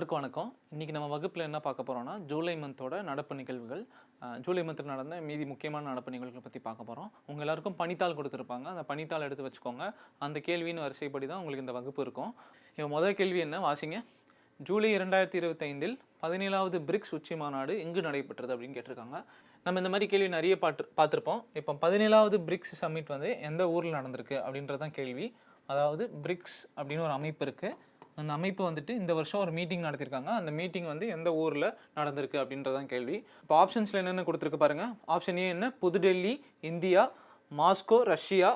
எல்லாருக்கும் வணக்கம். இன்றைக்கி நம்ம வகுப்பில் என்ன பார்க்க போகிறோம்னா ஜூலை மந்தோட நடப்பு நிகழ்வுகள், ஜூலை மந்தில் நடந்த மீதி முக்கியமான நடப்பு நிகழ்வுகளை பற்றி பார்க்க போகிறோம். உங்கள் எல்லாருக்கும் பணித்தாள் கொடுத்துருப்பாங்க. அந்த பணித்தாள் எடுத்து வச்சுக்கோங்க. அந்த கேள்வியின் வரிசைப்படி தான் உங்களுக்கு இந்த வகுப்பு இருக்கும். இப்போ முதல் கேள்வி என்ன வாசிங்க. ஜூலை 2025 17வது பிரிக்ஸ் உச்சி மாநாடு எங்கு நடைபெற்றது அப்படின்னு கேட்டிருக்காங்க. நம்ம இந்த மாதிரி கேள்வி நிறைய பார்த்துருப்போம். இப்போ 17வது பிரிக்ஸ் சம்மிட் வந்து எந்த ஊரில் நடந்திருக்கு அப்படின்றது தான் கேள்வி. அதாவது பிரிக்ஸ் அப்படின்னு ஒரு அமைப்பு இருக்குது. அந்த அமைப்பு வந்துட்டு இந்த வருஷம் ஒரு மீட்டிங் நடத்திருக்காங்க. அந்த மீட்டிங் வந்து எந்த ஊரில் நடந்திருக்கு அப்படின்றதான் கேள்வி. இப்போ ஆப்ஷன்ஸில் என்னென்ன கொடுத்துருக்கு பாருங்கள். ஆப்ஷன் ஏ என்ன? புதுடெல்லி India, Moscow Russia,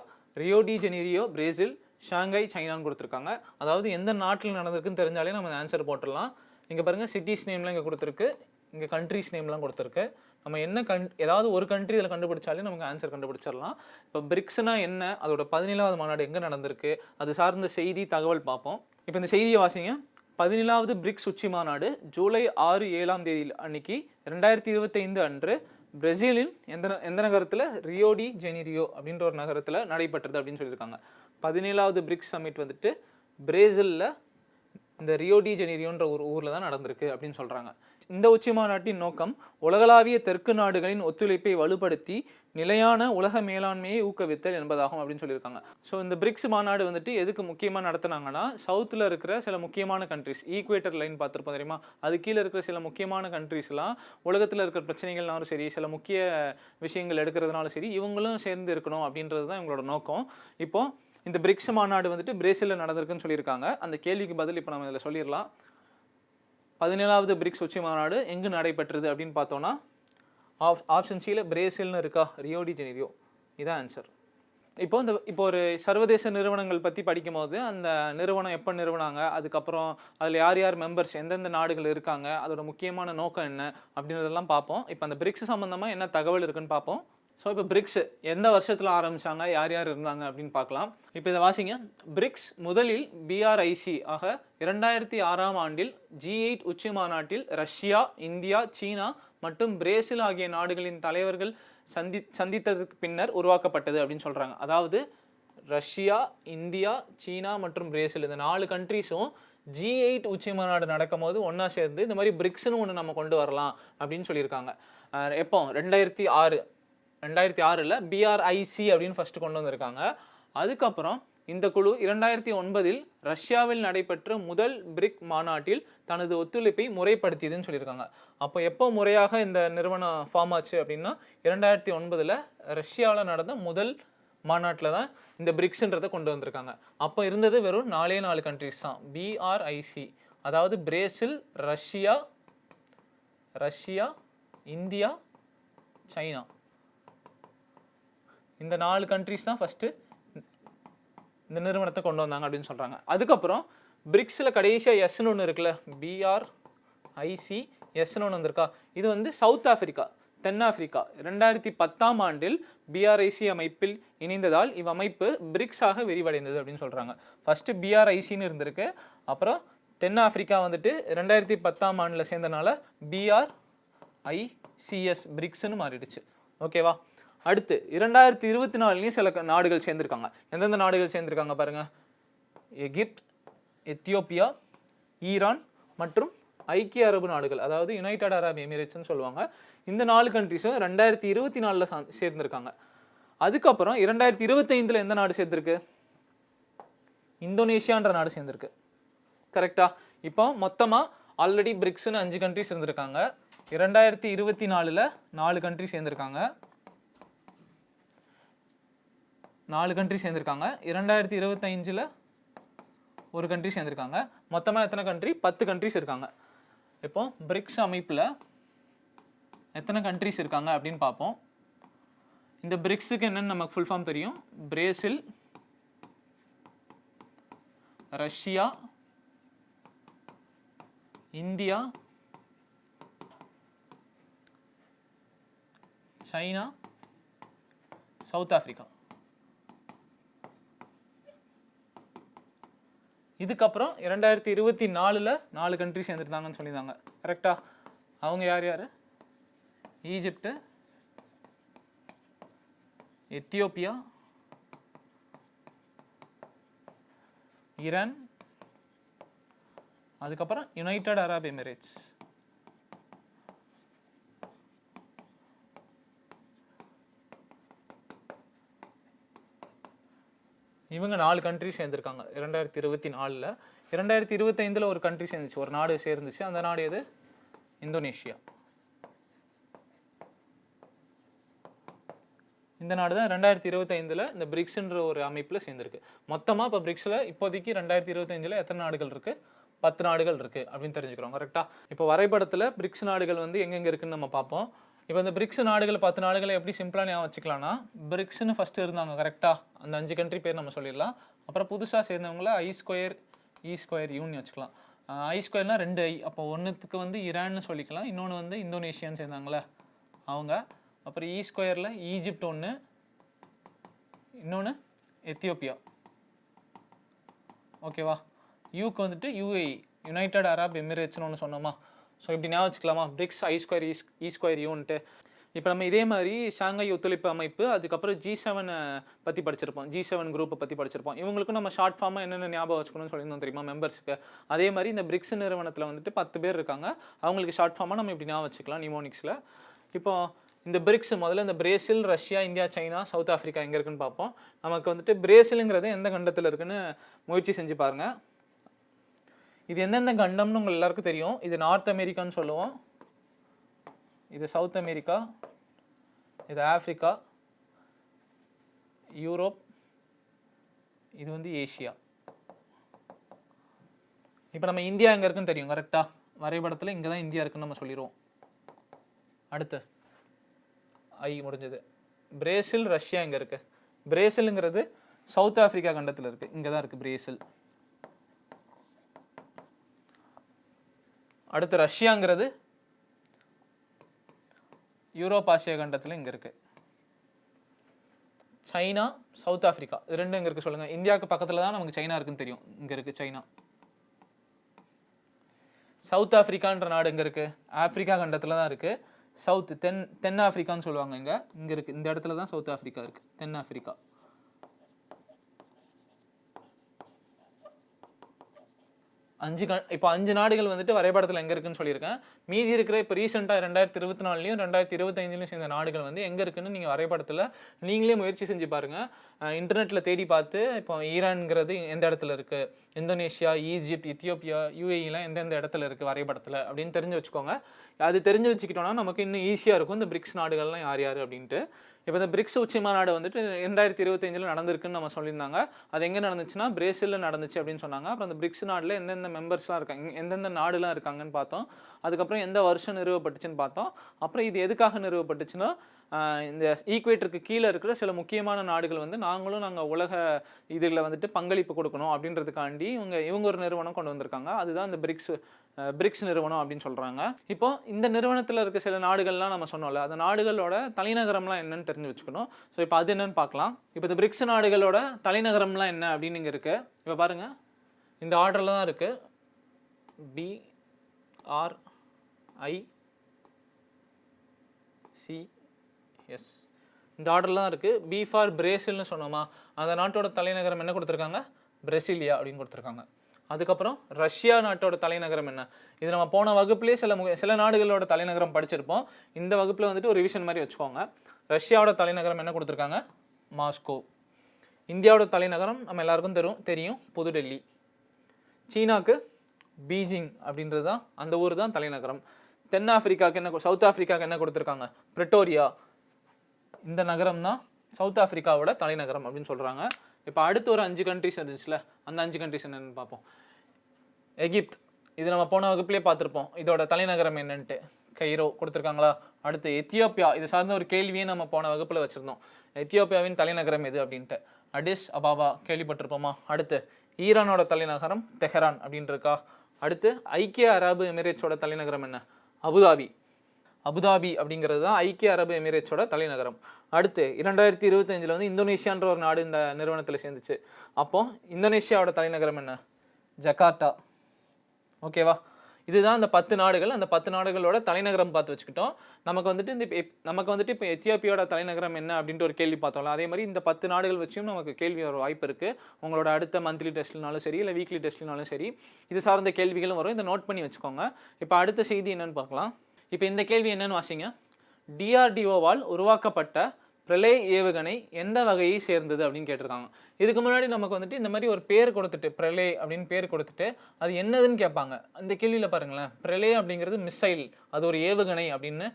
Rio de ஜெனீரியோ Brazil, Shanghai சைனான்னு கொடுத்துருக்காங்க. அதாவது எந்த நாட்டில் நடந்திருக்குன்னு தெரிஞ்சாலே நம்ம ஆன்சர் போட்டுடலாம். இங்கே பாருங்கள், சிட்டிஸ் நேம்லாம் இங்கே கொடுத்துருக்கு, இங்கே கண்ட்ரிஸ் நேம்லாம் கொடுத்துருக்கு. நம்ம என்ன ஏதாவது ஒரு கண்ட்ரி இதில் கண்டுபிடிச்சாலே நமக்கு ஆன்சர் கண்டுபிடிச்சிடலாம். இப்போ பிரிக்ஸ்னால் என்ன, அதோட 17வது மாநாடு எங்கே நடந்திருக்கு, அது சார்ந்த செய்தி தகவல் பார்ப்போம். இப்போ இந்த செய்தியை வாசிங்க. 17வது பிரிக்ஸ் உச்சி மாநாடு ஜூலை 6-7 அன்னைக்கு 2025 அன்று பிரேசிலின் எந்த நகரத்தில்? ரியோ டி ஜெனீரியோ அப்படின்ற ஒரு நகரத்தில் நடைபெற்றது அப்படின்னு சொல்லியிருக்காங்க. 17வது பிரிக்ஸ் சம்மிட் வந்துட்டு பிரேசிலில் இந்த ரியோ டி ஜெனீரியோன்ற ஒரு ஊரில் தான் நடந்திருக்கு அப்படின்னு சொல்கிறாங்க. இந்த உச்சி மாநாட்டின் நோக்கம் உலகளாவிய தெற்கு நாடுகளின் ஒத்துழைப்பை வலுப்படுத்தி நிலையான உலக மேலாண்மையை ஊக்குவித்தல் என்பதாகும் அப்படின்னு சொல்லியிருக்காங்க. ஸோ இந்த பிரிக்ஸ் மாநாடு வந்துட்டு எதுக்கு முக்கியமாக நடத்துனாங்கன்னா, சவுத்தில் இருக்கிற சில முக்கியமான கண்ட்ரிஸ், ஈக்குவேட்டர் லைன் பார்த்துருப்போம் தெரியுமா, அது கீழே இருக்கிற சில முக்கியமான கண்ட்ரிஸ்லாம் உலகத்தில் இருக்கிற பிரச்சனைகள்னாலும் சரி, சில முக்கிய விஷயங்கள் எடுக்கிறதுனாலும் சரி, இவங்களும் சேர்ந்து இருக்கணும் அப்படின்றது தான் இவங்களோட நோக்கம். இப்போது இந்த பிரிக்ஸ் மாநாடு வந்துட்டு பிரேசிலில் நடந்திருக்குன்னு சொல்லியிருக்காங்க. அந்த கேள்விக்கு பதில் இப்போ நம்ம இதில் சொல்லிடலாம். 17வது பிரிக்ஸ் உச்சி மாநாடு எங்கு நடைபெற்றது அப்படின்னு பார்த்தோன்னா ஆப்ஷன் சியில் பிரேசில்னு இருக்கா, ரியோ டி ஜெனீரியோ, இதான் ஆன்சர். இப்போ ஒரு சர்வதேச நிறுவனங்கள் பற்றி படிக்கும் போது அந்த நிறுவனம் எப்போ நிறுவனாங்க, அதுக்கப்புறம் அதில் யார் யார் மெம்பர்ஸ், எந்தெந்த நாடுகள் இருக்காங்க, அதோட முக்கியமான நோக்கம் என்ன அப்படின்றதெல்லாம் பார்ப்போம். இப்போ அந்த பிரிக்ஸ் சம்மந்தமாக என்ன தகவல் இருக்குன்னு பார்ப்போம். ஸோ இப்போ பிரிக்ஸ் எந்த வருஷத்தில் ஆரம்பித்தாங்க, யார் யார் இருந்தாங்க அப்படின்னு பார்க்கலாம். இப்போ இதை வாசிங்க. பிரிக்ஸ் முதலில் பிஆர்ஐசி ஆக 2006ஆம் ஆண்டில் G8 உச்சி மாநாட்டில் ரஷ்யா, இந்தியா, சீனா மற்றும் பிரேசில் ஆகிய நாடுகளின் தலைவர்கள் சந்தித்ததற்கு பின்னர் உருவாக்கப்பட்டது அப்படின்னு சொல்கிறாங்க. அதாவது ரஷ்யா, இந்தியா, சீனா மற்றும் பிரேசில் இந்த 4 கண்ட்ரிஸும் G8 உச்சி மாநாடு நடக்கும் போது ஒன்றா சேர்ந்து இந்த மாதிரி பிரிக்ஸ்னு ஒன்று நம்ம கொண்டு வரலாம் அப்படின்னு சொல்லியிருக்காங்க. எப்போ? 2006 பிஆர்ஐசி அப்படின்னு ஃபஸ்ட்டு கொண்டு வந்திருக்காங்க. அதுக்கப்புறம் இந்த குழு 2009 ரஷ்யாவில் நடைபெற்ற முதல் பிரிக் மாநாட்டில் தனது ஒத்துழைப்பை முறைப்படுத்தியதுன்னு சொல்லியிருக்காங்க. அப்போ எப்போ முறையாக இந்த நிறுவனம் ஃபார்ம் ஆச்சு அப்படின்னா 2009 ரஷ்யாவில் நடந்த முதல் மாநாட்டில் தான் இந்த பிரிக்ஸ்ன்றதை கொண்டு வந்திருக்காங்க. அப்போ இருந்தது வெறும் 4 கண்ட்ரிஸ் தான், பிஆர்ஐசி. அதாவது பிரேசில், ரஷ்யா, இந்தியா, சைனா, இந்த 4 கண்ட்ரிஸ் தான் ஃபஸ்ட்டு இந்த நிறுவனத்தை கொண்டு வந்தாங்க அப்படின்னு சொல்கிறாங்க. அதுக்கப்புறம் பிரிக்ஸில் கடைசியாக எஸ்ன்னு ஒன்று இருக்குல்ல, பிஆர்ஐசி எஸ்ன்னு ஒன்று வந்திருக்கா, இது வந்து சவுத் ஆஃப்ரிக்கா, தென்னாப்பிரிக்கா 2010ஆம் ஆண்டில் பிஆர்ஐசி அமைப்பில் இணைந்ததால் இவ்வமைப்பு பிரிக்ஸாக விரிவடைந்தது அப்படின்னு சொல்கிறாங்க. ஃபஸ்ட்டு பிஆர்ஐசின்னு இருந்திருக்கு, அப்புறம் தென்னாப்பிரிக்கா வந்துட்டு 2010ஆம் ஆண்டில் சேர்ந்தனால பிஆர்ஐசிஎஸ் பிரிக்ஸ்ன்னு மாறிடுச்சு. ஓகேவா? அடுத்து 2024 சில நாடுகள் சேர்ந்துருக்காங்க. எந்தெந்த நாடுகள் சேர்ந்துருக்காங்க பாருங்கள். எகிப்த், எத்தியோப்பியா, ஈரான் மற்றும் ஐக்கிய அரபு நாடுகள், அதாவது யுனைடெட் அரப் எமிரேட்ஸ்னு சொல்லுவாங்க. இந்த 4 கண்ட்ரிஸும் 2024 சேர்ந்துருக்காங்க. அதுக்கப்புறம் 2025 எந்த நாடு சேர்ந்துருக்கு? இந்தோனேஷியான்ற நாடு சேர்ந்துருக்கு. கரெக்டா? இப்போ மொத்தமாக ஆல்ரெடி பிரிக்ஸ்னு 5 கண்ட்ரிஸ் இருந்திருக்காங்க. 2024 4 கண்ட்ரி சேர்ந்துருக்காங்க. 4 கண்ட்ரி சேர்ந்துருக்காங்க. 2025 ஒரு கண்ட்ரி சேர்ந்துருக்காங்க. மொத்தமாக எத்தனை கண்ட்ரி? 10 கண்ட்ரிஸ் இருக்காங்க. இப்போ பிரிக்ஸ் அமைப்பில் எத்தனை கண்ட்ரிஸ் இருக்காங்க அப்படின்னு பார்ப்போம். இந்த பிரிக்ஸுக்கு என்னென்னு நமக்கு ஃபுல் ஃபார்ம் தெரியும். Brazil, Russia, India, China, south Africa. இதுக்கப்புறம் 2024 4 கண்ட்ரி சேர்ந்துருந்தாங்கன்னு சொல்லியிருந்தாங்க. கரெக்டாக? அவங்க யார் யார்? ஈஜிப்டு, எத்தியோப்பியா, ஈரான், அதுக்கப்புறம் யுனைடெட் அரப் எமிரேட்ஸ். இவங்க 4 கண்ட்ரி சேர்ந்துருக்காங்க 2024. 2025 ஒரு கண்ட்ரி சேர்ந்துச்சு, ஒரு நாடு சேர்ந்துச்சு. அந்த நாடு எது? இந்தோனேஷியா. இந்த நாடு தான் 2025 இந்த பிரிக்ஸ்ன்ற ஒரு அமைப்பில் சேர்ந்துருக்கு. மொத்தமாக இப்போ பிரிக்ஸில் இப்போதைக்கு 2025 எத்தனை நாடுகள் இருக்குது? 10 நாடுகள் இருக்குது அப்படின்னு தெரிஞ்சுக்கிறோம். கரெக்டாக? இப்போ வரைபடத்தில் பிரிக்ஸ் நாடுகள் வந்து எங்கெங்கே இருக்குன்னு நம்ம பார்ப்போம். இப்போ இந்த பிரிக்ஸ் நாடுகள் 10 நாடுகளை எப்படி சிம்பிளாக ஞாபகம் வச்சுக்கலாம்னா, பிரிக்ஸ்னு ஃபஸ்ட்டு இருந்தாங்க. கரெக்டாக? அந்த 5 கண்ட்ரி பேர் நம்ம சொல்லிடலாம். அப்புறம் புதுசாக சேர்ந்தவங்கள I2 E2 யூன்னு வச்சுக்கலாம். I2னா 2 I. அப்போ ஒன்றுத்துக்கு வந்து ஈரான்னு சொல்லிக்கலாம், இன்னொன்று வந்து இந்தோனேஷியான்னு சேர்ந்தாங்களே அவங்க. அப்புறம் E2ல ஈஜிப்ட் ஒன்று, இன்னொன்று எத்தியோப்பியா. ஓகேவா? யூக்கு வந்துட்டு UAE, யுனைடெட் அரப் எமிரேட்ஸ்னு ஒன்று சொன்னோமா. ஸோ இப்படி ஞாபகம் வச்சுக்கலாமா? BRICS I2 E2 யூன்ட்டு. இப்போ நம்ம இதே மாதிரி ஷாங்காய் ஒத்துழைப்பு அமைப்பு, அதுக்கப்புறம் G7 பற்றி படிச்சிருப்போம், G7 குரூப்பை பற்றி படிச்சிருப்போம். இவங்களுக்கும் நம்ம ஷார்ட் ஃபார்மாக என்னென்ன ஞாபகம் வச்சுக்கணும்னு சொல்லியிருந்தோம் தெரியுமா மெம்பர்ஸுக்கு. அதே மாதிரி இந்த பிரிக்ஸ் நிறுவனத்தில் வந்துட்டு 10 பேர் இருக்காங்க. அவங்களுக்கு ஷார்ட் ஃபார்மாக நம்ம இப்படி ஞாபகம் வச்சுக்கலாம் நிமோனிக்ஸில். இப்போ இந்த பிரிக்ஸ் முதல்ல இந்த Brazil, Russia, India, China, south Africa எங்கே இருக்குன்னு பார்ப்போம். நமக்கு வந்துட்டு பிரேசிலுங்கிறது எந்த கண்டத்தில் இருக்குன்னு முயற்சி செஞ்சு பாருங்கள். இது எந்தெந்த கண்டம்னு உங்களுக்கு எல்லாருக்கும் தெரியும். இது நார்த் அமெரிக்கான்னு சொல்லுவோம், இது சவுத் அமெரிக்கா, இது ஆஃப்ரிக்கா, யூரோப், இது வந்து ஏஷியா. இப்போ நம்ம இந்தியா எங்கே இருக்குன்னு தெரியும். கரெக்டாக? வரைபடத்தில் இங்கே தான் இந்தியா இருக்குன்னு நம்ம சொல்லிடுவோம். அடுத்து ஐ முடிஞ்சது. பிரேசில், ரஷ்யா எங்கே இருக்குது? பிரேசிலுங்கிறது சவுத் ஆஃப்ரிக்கா கண்டத்தில் இருக்குது, இங்கே தான் இருக்குது பிரேசில். அடுத்து ரஷ்யாங்கிறது யூரோப் ஆசியா கண்டத்தில் இங்கே இருக்குது. சைனா, சவுத் ஆஃப்ரிக்கா, இது ரெண்டும் எங்கே இருக்குது சொல்லுங்கள். இந்தியாவுக்கு பக்கத்தில் தான் நமக்கு சைனா இருக்குன்னு தெரியும், இங்கே இருக்குது சைனா. சவுத் ஆஃப்ரிக்கான்ற நாடு எங்கே இருக்குது? ஆஃப்ரிக்கா கண்டத்தில் தான் இருக்குது. சவுத் தென் ஆஃப்ரிக்கான்னு சொல்லுவாங்க. இங்கே இருக்குது, இந்த இடத்துல தான் சவுத் ஆஃப்ரிக்கா இருக்குது, தென் ஆஃப்ரிக்கா. இப்போ 5 நாடுகள் வந்துட்டு வரைபடத்தில் எங்கே இருக்குன்னு சொல்லியிருக்கேன். மீதி இருக்கிற இப்போ ரீசெண்டாக 2024லையும் 2025லையும் சேர்ந்த நாடுகள் வந்து எங்கே இருக்குன்னு நீங்கள் வரைபடத்தில் நீங்களே முயற்சி செஞ்சு பாருங்கள். இன்டர்நெட்டில் தேடி பார்த்து இப்போ ஈரான்ங்கிறது எந்த இடத்துல இருக்குது, இந்தோனேஷியா, ஈஜிப்ட், எத்தியோப்பியா, UAEலாம் எந்தெந்த இடத்துல இருக்குது வரைபடத்தில் அப்படின்னு தெரிஞ்சு வச்சுக்கோங்க. அது தெரிஞ்சு வச்சுக்கிட்டோன்னா நமக்கு இன்னும் ஈஸியாக இருக்கும் இந்த பிரிக்ஸ் நாடுகள்லாம் யார் யார் அப்படின்ட்டு. இப்போ இந்த பிரிக்ஸ் உச்சி மாநாடு வந்துட்டு 2025 நடந்திருக்குன்னு நம்ம சொல்லியிருந்தாங்க. அது எங்கே நடந்துச்சுன்னா பிரேசிலில் நடந்துச்சு அப்படின்னு சொன்னாங்க. அப்புறம் அந்த பிரிக்ஸ் நாட்டில் எந்தெந்த மெம்பர்ஸ்லாம் இருக்காங்க, எந்தெந்த நாடுலாம் இருக்காங்கன்னு பார்த்தோம். அதுக்கப்புறம் எந்த வருஷம் நிறுவப்பட்டுச்சுன்னு பார்த்தோம். அப்புறம் இது எதுக்காக நிறுவப்பட்டுச்சுன்னா, இந்த ஈக்குவேட்டருக்கு கீழே இருக்கிற சில முக்கியமான நாடுகள் வந்து நாங்கள் உலக இதில் வந்துட்டு பங்களிப்பு கொடுக்கணும் அப்படின்றதுக்காண்டி இவங்க ஒரு நிறுவனம் கொண்டு வந்திருக்காங்க. அதுதான் இந்த பிரிக்ஸ் நிறுவனம் அப்படின்னு சொல்கிறாங்க. இப்போ இந்த நிறுவனத்தில் இருக்க சில நாடுகள்லாம் நம்ம சொன்னோம்ல, அந்த நாடுகளோட தலைநகரம்லாம் என்னன்னு தெரிஞ்சு வச்சுக்கணும். ஸோ இப்போ அது என்னன்னு பார்க்கலாம். இப்போ இந்த பிரிக்ஸ் நாடுகளோட தலைநகரம்லாம் என்ன அப்படின்னு இங்கே இருக்குது. இப்போ பாருங்கள், இந்த ஆர்டரில் தான் இருக்குது. BRICS இந்த ஆர்டரில் தான் இருக்குது. B ஃபார் பிரேசில்னு சொன்னோமா, அந்த நாட்டோட தலைநகரம் என்ன கொடுத்துருக்காங்க? பிரசிலியா அப்படின்னு கொடுத்துருக்காங்க. அதுக்கப்புறம் ரஷ்யா நாட்டோட தலைநகரம் என்ன? இது நம்ம போன வகுப்புலேயே சில நாடுகளோட தலைநகரம் படிச்சிருப்போம். இந்த வகுப்பில் வந்துட்டு ஒரு ரிவிஷன் மாதிரி வச்சுக்கோங்க. ரஷ்யாவோட தலைநகரம் என்ன கொடுத்துருக்காங்க? மாஸ்கோ. இந்தியாவோட தலைநகரம் நம்ம எல்லாருக்கும் தெரியும், புதுடெல்லி. சீனாவுக்கு பீஜிங் அப்படின்றது தான், அந்த ஊர் தான் தலைநகரம். தென் ஆஃப்ரிக்காவுக்கு சவுத் ஆஃப்ரிக்காவுக்கு என்ன கொடுத்துருக்காங்க? பிரிட்டோரியா. இந்த நகரம் தான் சவுத் ஆஃப்ரிக்காவோட தலைநகரம் அப்படின்னு சொல்கிறாங்க. இப்போ அடுத்து ஒரு 5 கண்ட்ரிஸ் இருந்துச்சுல, அந்த 5 கண்ட்ரிஸ் என்னென்னு பார்ப்போம். எகிப்த், இது நம்ம போன வகுப்புலேயே பார்த்துருப்போம். இதோட தலைநகரம் என்னன்ட்டு கைரோ கொடுத்துருக்காங்களா. அடுத்து எத்தியோப்பியா, இது சார்ந்த ஒரு கேள்வியே நம்ம போன வகுப்பில் வச்சுருந்தோம். எத்தியோப்பியாவின் தலைநகரம் எது அப்படின்ட்டு அடிஸ் அபாபா கேள்விப்பட்டிருப்போமா. அடுத்து ஈரானோட தலைநகரம் தெஹரான் அப்படின்ட்டுருக்கா. அடுத்து ஐக்கிய அரபு எமிரேட்ஸோட தலைநகரம் என்ன? அபுதாபி. அபுதாபி அப்படிங்கிறது தான் ஐக்கிய அரபு எமிரேட்ஸோட தலைநகரம். அடுத்து 2025 வந்து இந்தோனேஷியான்ற ஒரு நாடு இந்த நிறுவனத்தில் சேர்ந்துச்சு. அப்போது இந்தோனேஷியாவோட தலைநகரம் என்ன? ஜகார்ட்டா. ஓகேவா. இதுதான் அந்த 10 நாடுகள். அந்த 10 நாடுகளோட தலைநகரம் பார்த்து வச்சுக்கிட்டோம். நமக்கு வந்துட்டு இப்போ எத்தியோப்பியாவோட தலைநகரம் என்ன அப்படின்ட்டு ஒரு கேள்வி பார்த்தோம்ல, அதே மாதிரி இந்த 10 நாடுகள் வச்சும் நமக்கு கேள்வி வர வாய்ப்பு இருக்குது. உங்களோட அடுத்த மந்த்லி டெஸ்ட்னாலும் சரி, இல்லை வீக்லி டெஸ்ட்னாலும் சரி, இது சார்ந்த கேள்விகளும் வரும். இதை நோட் பண்ணி வச்சுக்கோங்க. இப்போ அடுத்த செய்தி என்னன்னு பார்க்கலாம். இப்போ இந்த கேள்வி என்னன்னு வாசிங்க. DRDOவால் உருவாக்கப்பட்ட பிரளய் ஏவுகணை எந்த வகையை சேர்ந்தது அப்படின்னு கேட்டிருக்காங்க. இதுக்கு முன்னாடி நமக்கு வந்துட்டு இந்த மாதிரி ஒரு பேர் கொடுத்துட்டு பிரளய் அப்படின்னு பேர் கொடுத்துட்டு அது என்னதுன்னு கேட்பாங்க. அந்த கேள்வியில் பாருங்களேன், பிரளய் அப்படிங்கிறது மிசைல், அது ஒரு ஏவுகணை அப்படின்னு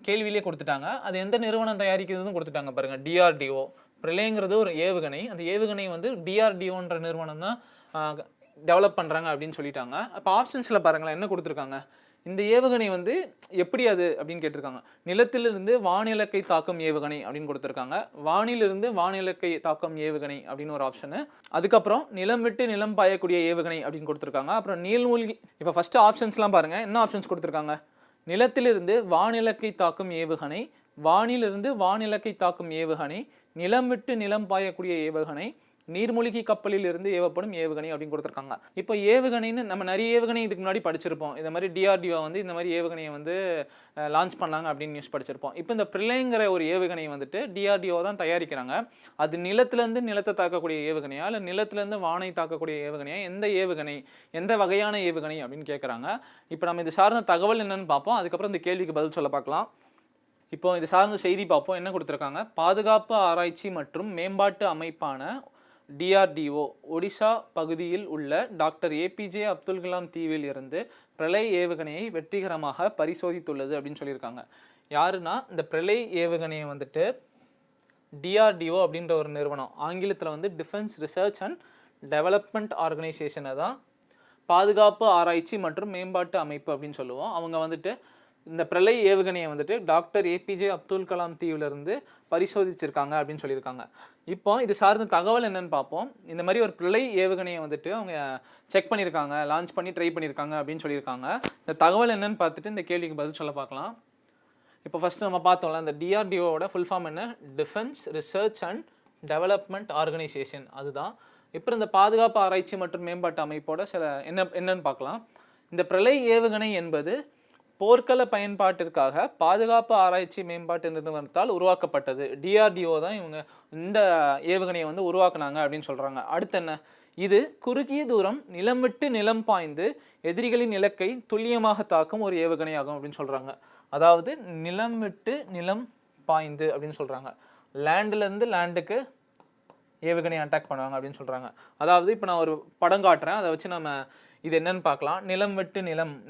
கேள்வியிலே கொடுத்துட்டாங்க. அது எந்த நிறுவனம் தயாரிக்கிறதுன்னு கொடுத்துட்டாங்க பாருங்க, DRDO. பிரளயங்கிறது ஒரு ஏவுகணை, அந்த ஏவுகணை வந்து DRDOன்ற நிறுவனம் தான் டெவலப் பண்ணுறாங்க அப்படின்னு சொல்லிட்டாங்க. அப்போ ஆப்ஷன்ஸில் பாருங்களேன் என்ன கொடுத்துருக்காங்க. இந்த ஏவுகணை வந்து எப்படி அது அப்படின்னு கேட்டிருக்காங்க. நிலத்திலிருந்து வானிலக்கை தாக்கும் ஏவுகணை அப்படின்னு கொடுத்துருக்காங்க. வானிலிருந்து வானிலக்கை தாக்கும் ஏவுகணை அப்படின்னு ஒரு ஆப்ஷனு. அதுக்கப்புறம் நிலம் விட்டு நிலம் பாயக்கூடிய ஏவுகணை அப்படின்னு கொடுத்துருக்காங்க. அப்புறம் நீள்மூழ்கி. இப்போ ஃபஸ்ட்டு ஆப்ஷன்ஸ்லாம் பாருங்கள், என்ன ஆப்ஷன்ஸ் கொடுத்துருக்காங்க. நிலத்திலிருந்து வானிலக்கை தாக்கும் ஏவுகணை, வானிலிருந்து வானிலக்கை தாக்கும் ஏவுகணை, நிலம் விட்டு நிலம் பாயக்கூடிய ஏவுகணை, நீர்மூழ்கி கப்பலில் இருந்து ஏவப்படும் ஏவுகணை அப்படின்னு கொடுத்துருக்காங்க. இப்போ ஏவுகணைன்னு நம்ம நிறைய ஏவுகணை இதுக்கு முன்னாடி படிச்சிருப்போம். இந்த மாதிரி DRDO வந்து இந்த மாதிரி ஏவுகணையை வந்து லான்ச் பண்ணாங்க அப்படின்னு நியூஸ் படிச்சிருப்போம். இப்போ இந்த பிரளயங்கிற ஒரு ஏவுகணை வந்துட்டு DRDO தான் தயாரிக்கிறாங்க. அது நிலத்திலேருந்து நிலத்தை தாக்கக்கூடிய ஏவுகணையா, இல்லை நிலத்திலேருந்து வானை தாக்கக்கூடிய ஏவுகணையா, எந்த ஏவுகணை, எந்த வகையான ஏவுகணை அப்படின்னு கேட்குறாங்க. இப்போ நம்ம இது சார்ந்த தகவல் என்னன்னு பார்ப்போம். அதுக்கப்புறம் இந்த கேள்விக்கு பதில் சொல்ல பார்க்கலாம். இப்போ இது சார்ந்த செய்தி பார்ப்போம். என்ன கொடுத்துருக்காங்க. பாதுகாப்பு ஆராய்ச்சி மற்றும் மேம்பாட்டு அமைப்பான DRDO ஒடிஷா பகுதியில் உள்ள டாக்டர் APJ அப்துல் கலாம் தீவில் இருந்து பிரளய் ஏவுகணையை வெற்றிகரமாக பரிசோதித்துள்ளது அப்படின்னு சொல்லியிருக்காங்க. யாருன்னா இந்த பிரளய் ஏவுகணையை வந்துட்டு DRDO அப்படின்ற ஒரு நிறுவனம், ஆங்கிலத்தில் வந்து டிஃபென்ஸ் ரிசர்ச் அண்ட் டெவலப்மெண்ட் ஆர்கனைசேஷனை தான் பாதுகாப்பு ஆராய்ச்சி மற்றும் மேம்பாட்டு அமைப்பு அப்படின்னு சொல்லுவோம். அவங்க வந்துட்டு இந்த பிரளய் ஏவுகணையை வந்துட்டு டாக்டர் APJ அப்துல் கலாம் தீவிலிருந்து பரிசோதிச்சிருக்காங்க அப்படின்னு சொல்லியிருக்காங்க. இப்போ இது சார்ந்த தகவல் என்னன்னு பார்ப்போம். இந்த மாதிரி ஒரு பிரளய் ஏவுகணையை வந்துட்டு அவங்க செக் பண்ணியிருக்காங்க, லான்ச் பண்ணி ட்ரை பண்ணியிருக்காங்க அப்படின்னு சொல்லியிருக்காங்க. இந்த தகவல் என்னன்னு பார்த்துட்டு இந்த கேள்விக்கு பதில் சொல்ல பார்க்கலாம். இப்போ ஃபஸ்ட்டு நம்ம பார்த்தோம்ல, இந்த DRDOவோட ஃபுல் ஃபார்ம் என்ன, defence research and development organisation, அதுதான். இப்போ இந்த பாதுகாப்பு ஆராய்ச்சி மற்றும் மேம்பாட்டு அமைப்போட சில என்னன்னு பார்க்கலாம். இந்த பிரளய் ஏவுகணை என்பது போர்க்கள பயன்பாட்டிற்காக பாதுகாப்பு ஆராய்ச்சி மேம்பாட்டு நிறுவனத்தால் உருவாக்கப்பட்டது. DRDO தான் இவங்க இந்த ஏவுகணையை வந்து உருவாக்குனாங்க அப்படின்னு சொல்கிறாங்க. அடுத்து என்ன, இது குறுகிய தூரம் நிலம் விட்டு நிலம் பாய்ந்து எதிரிகளின் இலக்கை துல்லியமாக தாக்கும் ஒரு ஏவுகணை ஆகும் அப்படின்னு சொல்கிறாங்க. அதாவது நிலம் விட்டு நிலம் பாய்ந்து அப்படின்னு சொல்கிறாங்க. லேண்ட்லேருந்து லேண்டுக்கு ஏவுகணை அட்டாக் பண்ணுவாங்க அப்படின்னு சொல்கிறாங்க. அதாவது இப்போ நான் ஒரு படம் காட்டுறேன், அதை வச்சு நம்ம இது என்னன்னு பார்க்கலாம். நிலம் விட்டு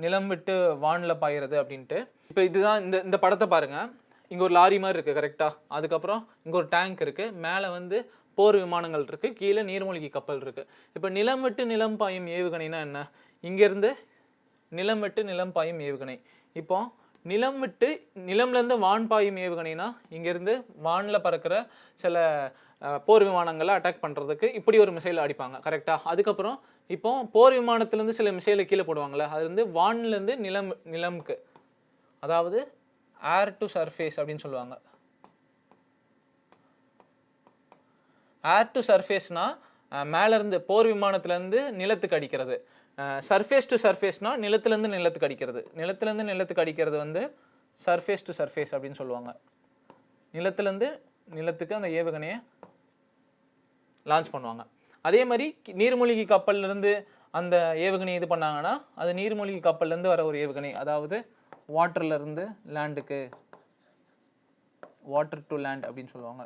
நிலம் விட்டு வானில் பாயிறது அப்படின்ட்டு. இப்போ இதுதான் இந்த படத்தை பாருங்கள். இங்கே ஒரு லாரி மாதிரி இருக்குது கரெக்டாக. அதுக்கப்புறம் இங்கே ஒரு டேங்க் இருக்குது, மேலே வந்து போர் விமானங்கள் இருக்குது, கீழே நீர்மூழ்கி கப்பல் இருக்குது. இப்போ நிலம் விட்டு நிலம் பாயும் ஏவுகணைனா என்ன, இங்கேருந்து நிலம் விட்டு நிலம் பாயும் ஏவுகணை. இப்போ நிலம் விட்டு நிலம்லேருந்து வான் பாயும் ஏவுகணைனா இங்கேருந்து வானில் பறக்கிற சில போர் விமானங்களை அட்டாக் பண்ணுறதுக்கு இப்படி ஒரு மிசைல் அடிப்பாங்க கரெக்டாக. அதுக்கப்புறம் இப்போ போர் விமானத்துலேருந்து சில மிசைலை கீழே போடுவாங்கள்ல, அது வந்து வான்லேருந்து நிலம்க்கு, அதாவது ஏர் டு சர்ஃபேஸ் அப்படின்னு சொல்லுவாங்க. ஏர் டு சர்ஃபேஸ்னால் மேலேருந்து போர் விமானத்துலேருந்து நிலத்துக்கு அடிக்கிறது. சர்ஃபேஸ் டு சர்ஃபேஸ்னால் நிலத்துலேருந்து நிலத்துக்கு அடிக்கிறது. நிலத்துலேருந்து நிலத்துக்கு அடிக்கிறது வந்து சர்ஃபேஸ் டு சர்ஃபேஸ் அப்படின்னு சொல்லுவாங்க. நிலத்துலேருந்து நிலத்துக்கு அந்த ஏவுகணையை லான்ச் பண்ணுவாங்க. அதே மாதிரி நீர்மூழ்கி கப்பல்லேருந்து அந்த ஏவுகணை இது பண்ணாங்கன்னா அது நீர்மூழ்கி கப்பல்லேருந்து வர ஒரு ஏவுகணை, அதாவது வாட்டர்லேருந்து லேண்டுக்கு, வாட்டர் டு லேண்ட் அப்படின்னு சொல்லுவாங்க.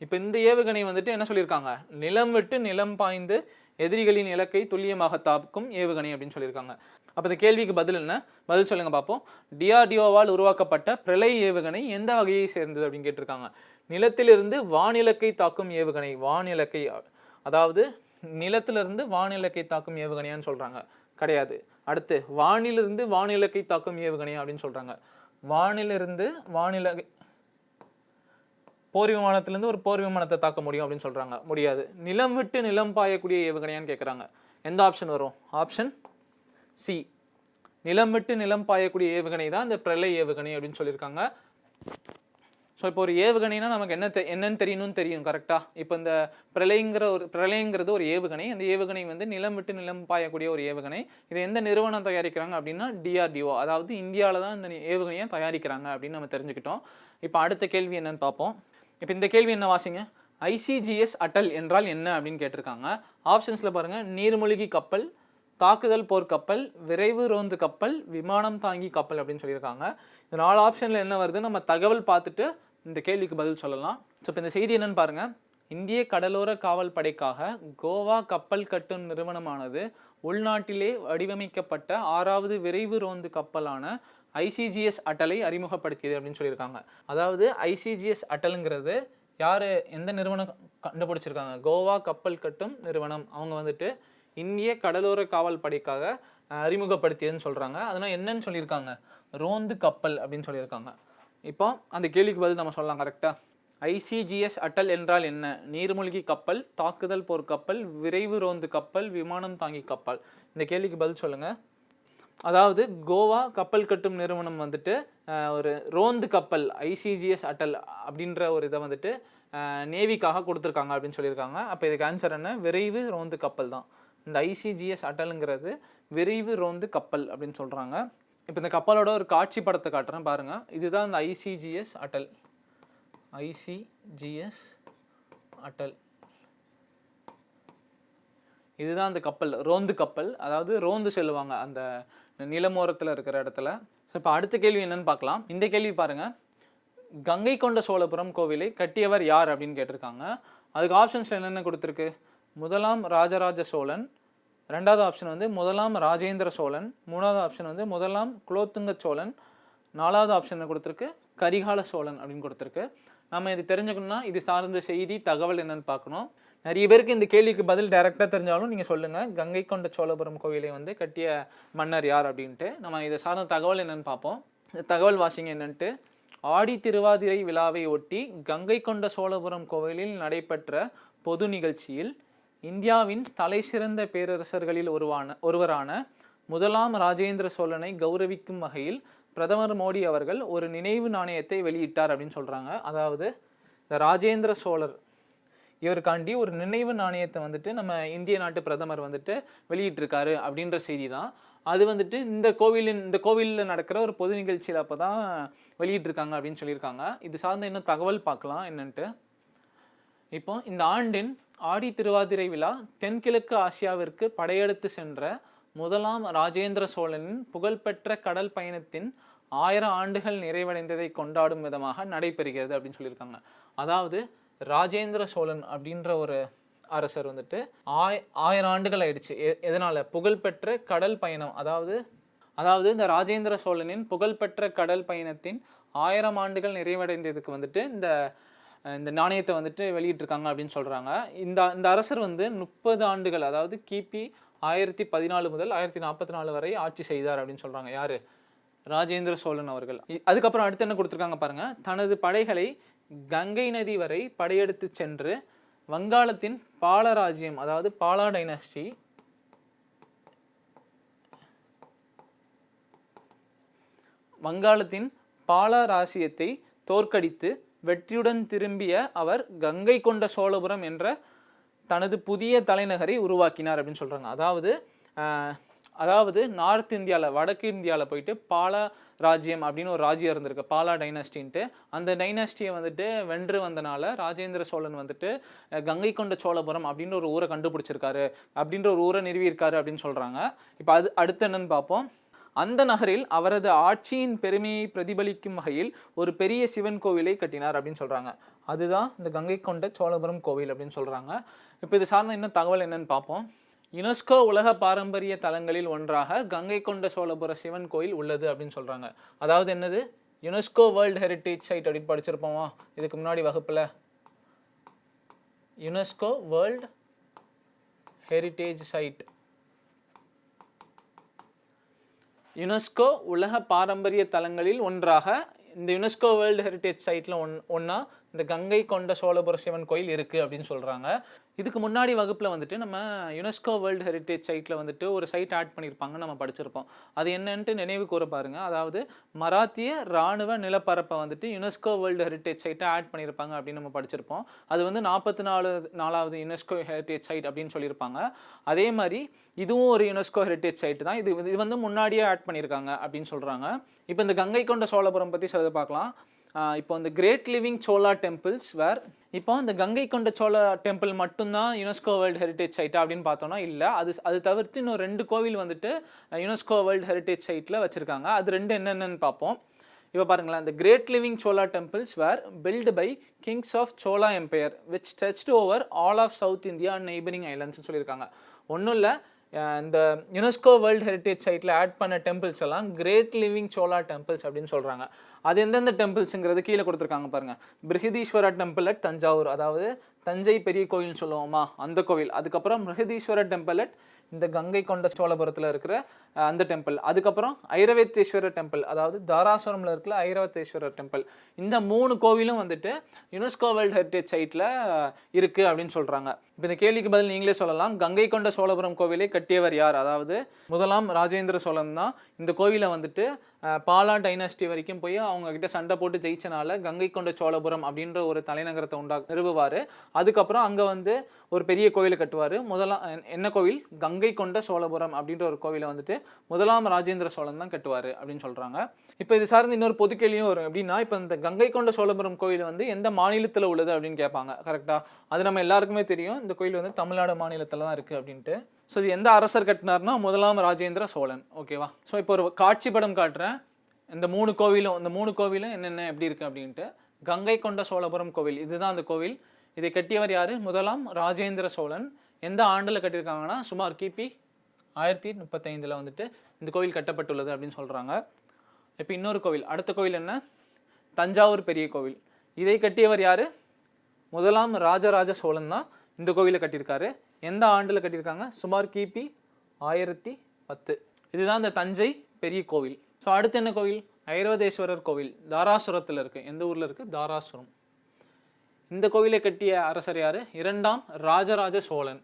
இப்போ இந்த ஏவுகணை வந்துட்டு என்ன சொல்லியிருக்காங்க, நிலம் விட்டு நிலம் பாய்ந்து எதிரிகளின் இலக்கை துல்லியமாக தாக்கும் ஏவுகணை அப்படின்னு சொல்லியிருக்காங்க. அப்போ இந்த கேள்விக்கு பதில் என்ன, பதில் சொல்லுங்க பார்ப்போம். DRDOவால் உருவாக்கப்பட்ட பிரளய் ஏவுகணை எந்த வகையை சேர்ந்தது அப்படின்னு கேட்டிருக்காங்க. நிலத்திலிருந்து வானிலக்கை தாக்கும் ஏவுகணை, வானிலக்கை அதாவது நிலத்திலிருந்து வானிலக்கை தாக்கும் ஏவுகணையான்னு சொல்கிறாங்க, கிடையாது. அடுத்து வானிலிருந்து வானிலக்கை தாக்கும் ஏவுகணையா அப்படின்னு சொல்கிறாங்க. வானிலிருந்து வானிலக்கை, போர் விமானத்திலேருந்து ஒரு போர் விமானத்தை தாக்க முடியும் அப்படின்னு சொல்கிறாங்க, முடியாது. நிலம் விட்டு நிலம் பாயக்கூடிய ஏவுகணையான்னு கேட்குறாங்க. எந்த ஆப்ஷன் வரும், ஆப்ஷன் சி, நிலம் விட்டு நிலம் பாயக்கூடிய ஏவுகணை தான் இந்த பிரளய் ஏவுகணை அப்படின்னு சொல்லியிருக்காங்க. ஸோ இப்போ ஒரு ஏவுகணைனா நமக்கு என்னன்னு தெரியணும்னு தெரியும் கரெக்டாக. இப்போ இந்த பிரளயங்கிறது ஒரு ஏவுகணை. அந்த ஏவுகணை வந்து நிலம் விட்டு நிலம் பாயக்கூடிய ஒரு ஏவுகணை. இதை எந்த நிறுவனம் தயாரிக்கிறாங்க அப்படின்னா DRDO, அதாவது இந்தியாவில் தான் இந்த ஏவுகணையை தயாரிக்கிறாங்க அப்படின்னு நம்ம தெரிஞ்சுக்கிட்டோம். இப்போ அடுத்த கேள்வி என்னன்னு பார்ப்போம். இப்போ இந்த கேள்வி என்ன வாசிங்க. ICGS அட்டல் என்றால் என்ன அப்படின்னு கேட்டிருக்காங்க. ஆப்ஷன்ஸில் பாருங்கள், நீர்மூழ்கி கப்பல், தாக்குதல் போர்க்கப்பல், விரைவு ரோந்து கப்பல், விமானம் தாங்கி கப்பல் அப்படின்னு சொல்லியிருக்காங்க. இந்த 4 ஆப்ஷனில் என்ன வருது நம்ம தகவல் பார்த்துட்டு இந்த கேள்விக்கு பதில் சொல்லலாம். ஸோ இப்போ இந்த செய்தி என்னன்னு பாருங்கள். இந்திய கடலோர காவல் படைக்காக கோவா கப்பல் கட்டும் நிறுவனமானது உள்நாட்டிலே வடிவமைக்கப்பட்ட 6வது விரைவு ரோந்து கப்பலான ICGS அட்டலை அறிமுகப்படுத்தியது அப்படின்னு சொல்லியிருக்காங்க. அதாவது ICGS அட்டலுங்கிறது யார், எந்த நிறுவனம் கண்டுபிடிச்சிருக்காங்க? கோவா கப்பல் கட்டும் நிறுவனம். அவங்க வந்துட்டு இந்திய கடலோர காவல் படைக்காக அறிமுகப்படுத்தியதுன்னு சொல்கிறாங்க. அதனால் என்னன்னு சொல்லியிருக்காங்க? ரோந்து கப்பல் அப்படின்னு சொல்லியிருக்காங்க. இப்போ அந்த கேள்விக்கு பதில் நம்ம சொல்லலாம் கரெக்டாக. ICGS அட்டல் என்றால் என்ன? நீர்மூழ்கி கப்பல், தாக்குதல் போர்க்கப்பல், விரைவு ரோந்து கப்பல், விமானம் தாங்கி கப்பல். இந்த கேள்விக்கு பதில் சொல்லுங்கள். அதாவது கோவா கப்பல் கட்டும் நிறுவனம் வந்துட்டு ஒரு ரோந்து கப்பல் ICGS அட்டல் அப்படின்ற ஒரு இதை வந்துட்டு நேவிக்காக கொடுத்துருக்காங்க அப்படின்னு சொல்லியிருக்காங்க. அப்போ இதுக்கு ஆன்சர் என்ன? விரைவு ரோந்து கப்பல் தான். இந்த ICGS அட்டலுங்கிறது விரைவு ரோந்து கப்பல் அப்படின்னு சொல்கிறாங்க. இப்போ இந்த கப்பலோட ஒரு காட்சி படத்தை காட்டுறேன் பாருங்கள். இதுதான் இந்த ICGS அட்டல். ICGS அட்டல் இதுதான் அந்த கப்பல், ரோந்து கப்பல். அதாவது ரோந்து செல்லுவாங்க அந்த நிலமோரத்தில் இருக்கிற இடத்துல. ஸோ இப்போ அடுத்த கேள்வி என்னன்னு பார்க்கலாம். இந்த கேள்வி பாருங்கள். கங்கை கொண்ட சோழபுரம் கோவிலை கட்டியவர் யார் அப்படின்னு கேட்டிருக்காங்க. அதுக்கு ஆப்ஷன்ஸில் என்னென்ன கொடுத்துருக்கு? முதலாம் ராஜராஜ சோழன், 2வது ஆப்ஷன் வந்து முதலாம் ராஜேந்திர சோழன், 3வது ஆப்ஷன் வந்து முதலாம் குலோத்துங்க சோழன், 4வது ஆப்ஷன் கொடுத்துருக்கு கரிகால சோழன் அப்படின்னு கொடுத்துருக்கு. நம்ம இது தெரிஞ்சுக்கணும்னா இது சார்ந்த செய்தி தகவல் என்னன்னு பார்க்கணும். நிறைய பேருக்கு இந்த கேள்விக்கு பதில் டைரெக்டாக தெரிஞ்சாலும் நீங்கள் சொல்லுங்கள், கங்கை கொண்ட சோழபுரம் கோவிலை வந்து கட்டிய மன்னர் யார் அப்படின்ட்டு. நம்ம இதை சார்ந்த தகவல் என்னன்னு பார்ப்போம். இந்த தகவல் வாசிங்க என்னன்ட்டு. ஆடி திருவாதிரை விழாவை ஒட்டி கங்கை கொண்ட சோழபுரம் கோவிலில் நடைபெற்ற பொது நிகழ்ச்சியில் இந்தியாவின் தலை சிறந்த பேரரசர்களில் ஒருவரான முதலாம் ராஜேந்திர சோழனை கௌரவிக்கும் வகையில் பிரதமர் மோடி அவர்கள் ஒரு நினைவு நாணயத்தை வெளியிட்டார் அப்படின்னு சொல்கிறாங்க. அதாவது இந்த ராஜேந்திர சோழர் இவருக்காண்டி ஒரு நினைவு நாணயத்தை வந்துட்டு நம்ம இந்திய நாட்டு பிரதமர் வந்துட்டு வெளியிட்டிருக்காரு அப்படின்ற செய்தி தான். அது வந்துட்டு இந்த கோவிலில் நடக்கிற ஒரு பொது நிகழ்ச்சியில் அப்போ தான் வெளியிட்டிருக்காங்க அப்படின்னு சொல்லியிருக்காங்க. இது சார்ந்த இன்னும் தகவல் பார்க்கலாம் என்னன்ட்டு. இப்போ இந்த ஆண்டின் ஆடி திருவாதிரை விழா தென்கிழக்கு ஆசியாவிற்கு படையெடுத்து சென்ற முதலாம் ராஜேந்திர சோழனின் புகழ்பெற்ற கடல் பயணத்தின் 1000 ஆண்டுகள் நிறைவடைந்ததை கொண்டாடும் விதமாக நடைபெறுகிறது அப்படின்னு சொல்லியிருக்காங்க. அதாவது ராஜேந்திர சோழன் அப்படின்ற ஒரு அரசர் வந்துட்டு 1000 ஆண்டுகள் ஆயிடுச்சு. எதனால்? புகழ்பெற்ற கடல் பயணம். அதாவது இந்த ராஜேந்திர சோழனின் புகழ்பெற்ற கடல் பயணத்தின் 1000 ஆண்டுகள் நிறைவடைந்ததுக்கு வந்துட்டு இந்த நாணயத்தை வந்துட்டு வெளியிட்டிருக்காங்க அப்படின்னு சொல்கிறாங்க. இந்த அரசர் வந்து 30 ஆண்டுகள், அதாவது கிபி 1014 முதல் 1044 வரை ஆட்சி செய்தார் அப்படின்னு சொல்கிறாங்க. யார்? ராஜேந்திர சோழன் அவர்கள். அதுக்கப்புறம் அடுத்து என்ன கொடுத்துருக்காங்க பாருங்கள். தனது படைகளை கங்கை நதி வரை படையெடுத்து சென்று வங்காளத்தின் பால ராஜ்யம், அதாவது பாலா டைனஸ்டி, வங்காளத்தின் பாலா ராசியத்தை தோற்கடித்து வெற்றியுடன் திரும்பிய அவர் கங்கை கொண்ட சோழபுரம் என்ற தனது புதிய தலைநகரை உருவாக்கினார் அப்படின்னு சொல்கிறாங்க. அதாவது நார்த் இந்தியாவில், வடக்கு இந்தியாவில் போயிட்டு பாலா ராஜ்யம் அப்படின்னு ஒரு ராஜ்யம் இருந்திருக்கு, பாலா டைனஸ்டின்ட்டு. அந்த டைனஸ்டியை வந்துட்டு வென்று வந்தனால ராஜேந்திர சோழன் வந்துட்டு கங்கை கொண்ட சோழபுரம் அப்படின்னு ஒரு ஊரை கண்டுபிடிச்சிருக்காரு, அப்படின்ற ஒரு ஊரை நிறுவியிருக்காரு அப்படின்னு சொல்கிறாங்க. இப்போ அடுத்து என்னன்னு பார்ப்போம். அந்த நகரில் அவரது ஆட்சியின் பெருமையை பிரதிபலிக்கும் வகையில் ஒரு பெரிய சிவன் கோவிலை கட்டினார் அப்படின்னு சொல்கிறாங்க. அதுதான் இந்த கங்கை கொண்ட சோழபுரம் கோவில் அப்படின்னு சொல்கிறாங்க. இப்போ இது சார்ந்த இன்னும் தகவல் என்னன்னு பார்ப்போம். யுனெஸ்கோ உலக பாரம்பரிய தலங்களில் ஒன்றாக கங்கை கொண்ட சோழபுர சிவன் கோயில் உள்ளது அப்படின்னு சொல்கிறாங்க. அதாவது என்னது? யுனெஸ்கோ வேர்ல்டு ஹெரிட்டேஜ் சைட் அப்படின்னு படிச்சிருப்போமா இதுக்கு முன்னாடி வகுப்பில்? UNESCO world heritage side, UNESCO உலக பாரம்பரிய தலங்களில் ஒன்றாக இந்த யுனெஸ்கோ வேர்ல்டு ஹெரிட்டேஜ் சைட்டில் ஒன்றா இந்த கங்கை கொண்ட சோழபுர சிவன் கோயில் இருக்குது அப்படின்னு சொல்கிறாங்க. இதுக்கு முன்னாடி வகுப்பில் வந்துட்டு நம்ம யுனெஸ்கோ வேர்ல்டு ஹெரிட்டேஜ் சைட்டில் வந்துட்டு ஒரு சைட் ஆட் பண்ணியிருப்பாங்க, நம்ம படிச்சிருப்போம். அது என்னன்ட்டு நினைவு கூற பாருங்க. அதாவது மராத்திய இராணுவ நிலப்பரப்பை வந்துட்டு யுனெஸ்கோ வேர்ல்டு ஹெரிட்டேஜ் சைட்டை ஆட் பண்ணியிருப்பாங்க அப்படின்னு நம்ம படிச்சிருப்போம். அது வந்து 44வது யுனெஸ்கோ ஹெரிட்டேஜ் சைட் அப்படின்னு சொல்லியிருப்பாங்க. அதே மாதிரி இதுவும் ஒரு யுனெஸ்கோ ஹெரிட்டேஜ் சைட்டு தான். இது வந்து முன்னாடியே ஆட் பண்ணியிருக்காங்க அப்படின்னு சொல்கிறாங்க. இப்போ இந்த கங்கை கொண்ட சோழபுரம் பற்றி சிலது பார்க்கலாம். இப்போ இந்த கிரேட் லிவிங் சோலா டெம்பிள்ஸ் வேர், இப்போ இந்த கங்கை கொண்ட சோழ டெம்பிள் மட்டும்தான் யுனெஸ்கோ வேர்ல்டு ஹெரிட்டேஜ் சைட்டா அப்படின்னு பார்த்தோம்னா இல்லை. அது தவிர்த்து இன்னும் 2 கோவில் வந்துட்டு யுனெஸ்கோ வேர்ல்டு ஹெரிட்டேஜ் சைட்டில் வச்சுருக்காங்க. அது 2 என்னென்னு பார்ப்போம். இப்போ பாருங்களேன், இந்த great living Chola temples were built by kings of Chola empire which stretched over all of South India and neighbouring ஐலண்ட்ஸ்னு சொல்லியிருக்காங்க. ஒன்றும் இல்லை, இந்த யுனெஸ்கோ வேர்ல்டு ஹெரிட்டேஜ் சைட்டில் ஆட் பண்ண டெம்பிள்ஸ் எல்லாம் கிரேட் லிவிங் சோலா டெம்பிள்ஸ் அப்படின்னு சொல்கிறாங்க. அது எந்தெந்த டெம்பிள்ஸுங்கிறது கீழே கொடுத்துருக்காங்க பாருங்கள். பிருஹதீஸ்வரா டெம்பிள் அட் தஞ்சாவூர், அதாவது தஞ்சை பெரிய கோயில்னு சொல்லுவோமா அந்த கோவில். அதுக்கப்புறம் பிருஹதீஸ்வரர் டெம்பிள் அட் இந்த கங்கை கொண்ட சோழபுரத்தில் இருக்கிற அந்த டெம்பிள். அதுக்கப்புறம் ஐரவத்தேஸ்வரர் டெம்பிள், அதாவது தாராசுரமில் இருக்கிற ஐரவத்தேஸ்வரர் டெம்பிள். இந்த 3 கோவிலும் வந்துட்டு யுனெஸ்கோ வேர்ல்டு ஹெரிட்டேஜ் சைட்டில் இருக்குது அப்படின்னு சொல்கிறாங்க. இப்போ இந்த கேள்விக்கு பதில் நீங்களே சொல்லலாம். கங்கை கொண்ட சோழபுரம் கோவிலை கட்டியவர் யார்? அதாவது முதலாம் ராஜேந்திர சோழன் தான். இந்த கோவிலை வந்துட்டு பாலா டைனாஸ்டி வரைக்கும் போய் அவங்க கிட்ட சண்டை போட்டு ஜெயிச்சனால கங்கை கொண்ட சோழபுரம் அப்படின்ற ஒரு தலைநகரத்தை நிறுவுவார். அதுக்கப்புறம் அங்கே வந்து ஒரு பெரிய கோவிலை கட்டுவார். என்ன கோவில்? கங்கை கொண்ட சோழபுரம் அப்படின்ற ஒரு கோவிலை வந்துட்டு முதலாம் ராஜேந்திர சோழன் தான் கட்டுவார் அப்படின்னு சொல்கிறாங்க. இப்போ இது சார்ந்து இன்னொரு பொது கேள்வியும் வரும். எப்படின்னா, இப்போ இந்த கங்கை கொண்ட சோழபுரம் கோவில் வந்து எந்த மாநிலத்தில் உள்ளது அப்படின்னு கேட்பாங்க. கரெக்டாக? அது நம்ம எல்லாருக்குமே தெரியும். இந்த கோயில் வந்து தமிழ்நாடு மாநிலத்தில் தான் இருக்குது அப்படின்ட்டு. ஸோ இது எந்த அரசர் கட்டினார்னா முதலாம் ராஜேந்திர சோழன். ஓகேவா? ஸோ இப்போ ஒரு காட்சி படம் காட்டுறேன். இந்த 3 கோவிலும் என்னென்ன எப்படி இருக்குது அப்படின்ட்டு. கங்கை கொண்ட சோழபுரம் கோவில், இதுதான் அந்த கோவில். இதை கட்டியவர் யார்? முதலாம் ராஜேந்திர சோழன். எந்த ஆண்டில் கட்டியிருக்காங்கன்னா சுமார் கிபி 1035 வந்துட்டு இந்த கோவில் கட்டப்பட்டுள்ளது அப்படின்னு சொல்கிறாங்க. இப்போ இன்னொரு கோவில், அடுத்த கோவில் என்ன? தஞ்சாவூர் பெரிய கோவில். இதை கட்டியவர் யார்? முதலாம் ராஜராஜ சோழன் தான் இந்த கோவிலை கட்டியிருக்காரு. எந்த ஆண்டில் கட்டியிருக்காங்க? சுமார் கிபி 1010. இதுதான் இந்த தஞ்சை பெரிய கோவில். ஸோ அடுத்து என்ன கோவில்? ஐரவதேஸ்வரர் கோவில், தாராசுரத்தில் இருக்குது. எந்த ஊரில் இருக்குது? தாராசுரம். இந்த கோவிலை கட்டிய அரசர் யார்? 2ஆம் ராஜராஜ சோழன்.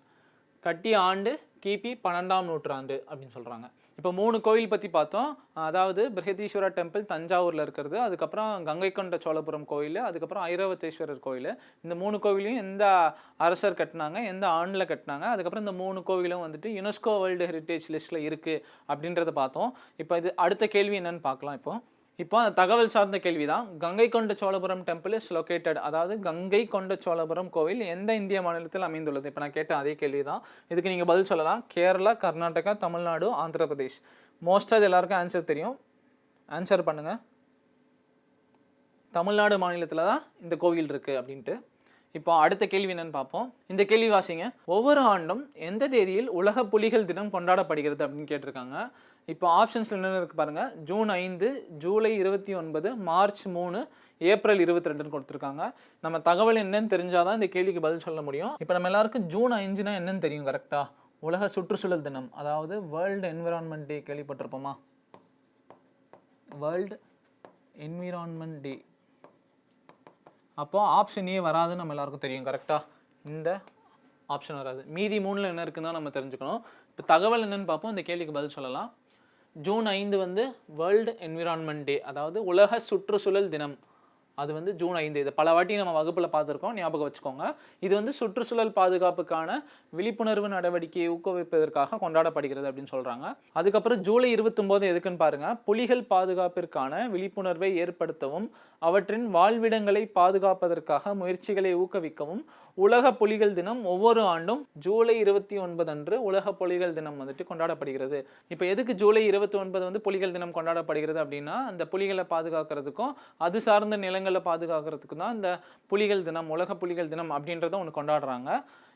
கட்டிய ஆண்டு கிபி 12ஆம் நூற்றாண்டு அப்படின்னு சொல்கிறாங்க. இப்போ 3 கோவில் பற்றி பார்த்தோம். அதாவது பிருஹதீஸ்வரா டெம்பிள் தஞ்சாவூரில் இருக்கிறது, அதுக்கப்புறம் கங்கை கொண்ட சோழபுரம் கோவில், அதுக்கப்புறம் ஐரவத்தேஸ்வரர் கோவில். இந்த 3 கோவிலையும் எந்த அரசர் கட்டினாங்க, எந்த ஆண்டில் கட்டினாங்க, அதுக்கப்புறம் இந்த 3 கோவிலும் வந்துட்டு யுனெஸ்கோ வேர்ல்டு ஹெரிட்டேஜ் லிஸ்ட்டில் இருக்குது அப்படின்றத பார்த்தோம். இப்போ இது அடுத்த கேள்வி என்னன்னு பார்க்கலாம். இப்போ அந்த தகவல் சார்ந்த கேள்வி தான். கங்கை கொண்ட சோழபுரம் டெம்பிள் இஸ் லொக்கேட்டட், அதாவது கங்கை கொண்ட சோழபுரம் கோவில் எந்த இந்திய மாநிலத்தில் அமைந்துள்ளது? இப்போ நான் கேட்ட அதே கேள்வி தான். இதுக்கு நீங்கள் பதில் சொல்லலாம். கேரளா, கர்நாடகா, தமிழ்நாடு, ஆந்திர பிரதேஷ். மோஸ்ட்டாக இது எல்லாருக்கும் ஆன்சர் தெரியும். ஆன்சர் பண்ணுங்கள். தமிழ்நாடு மாநிலத்தில் தான் இந்த கோவில் இருக்குது அப்படின்ட்டு. இப்போ அடுத்த கேள்வி என்னன்னு பார்ப்போம். இந்த கேள்வி வாசிங்க. ஒவ்வொரு ஆண்டும் எந்த தேதியில் உலக புலிகள் தினம் கொண்டாடப்படுகிறது அப்படின்னு கேட்டிருக்காங்க. இப்போ ஆப்ஷன்ஸ் என்னென்னு இருக்குது பாருங்கள். ஜூன் 5, ஜூலை 29, மார்ச் 3, ஏப்ரல் 22ன்னு கொடுத்துருக்காங்க. நம்ம தகவல் என்னன்னு தெரிஞ்சாதான் இந்த கேள்விக்கு பதில் சொல்ல முடியும். இப்போ நம்ம எல்லாருக்கும் ஜூன் 5னா என்னன்னு தெரியும் கரெக்டாக? உலக சுற்றுச்சூழல் தினம், அதாவது வேர்ல்டு என்விரான்மெண்ட் டே கேள்விப்பட்டிருப்போமா? World environment day. அப்போ ஆப்ஷன் ஏ வராதுன்னு நம்ம எல்லாருக்கும் தெரியும். கரெக்டாக? இந்த ஆப்ஷன் வராது. மீதி 3ல் என்ன இருக்குன்னு தான் நம்ம தெரிஞ்சுக்கணும். இப்போ தகவல் என்னன்னு பார்ப்போம். இந்த கேள்விக்கு பதில் சொல்லலாம். ஜூன் 5 வந்து வேர்ல்டு என்விரான்மெண்ட் டே, அதாவது உலக சுற்றுச்சூழல் தினம். அது வந்து ஜூன் 5. இது பல வாட்டி நம்ம வகுப்பில் பார்த்துருக்கோம், ஞாபகம் வச்சுக்கோங்க. இது வந்து சுற்றுச்சூழல் பாதுகாப்புக்கான விழிப்புணர்வு நடவடிக்கையை ஊக்குவிப்பதற்காக கொண்டாடப்படுகிறது அப்படின்னு சொல்கிறாங்க. அதுக்கப்புறம் ஜூலை 29 எதுக்குன்னு பாருங்கள். புலிகள் பாதுகாப்பிற்கான விழிப்புணர்வை ஏற்படுத்தவும் அவற்றின் வாழ்விடங்களை பாதுகாப்பதற்காக முயற்சிகளை ஊக்குவிக்கவும் உலக புலிகள் தினம் ஒவ்வொரு ஆண்டும் ஜூலை 29 அன்று உலக புலிகள் தினம் வந்துட்டு கொண்டாடப்படுகிறது. இப்போ எதுக்கு ஜூலை 29 வந்து புலிகள் தினம் கொண்டாடப்படுகிறது அப்படின்னா, அந்த புலிகளை பாதுகாக்கிறதுக்கும் அது சார்ந்த நிலங்களை பாதுகாக்கிறதுக்கும் தான் இந்த புலிகள் தினம், உலக புலிகள் தினம் அப்படின்றத ஒன்று கொண்டாடுறாங்க.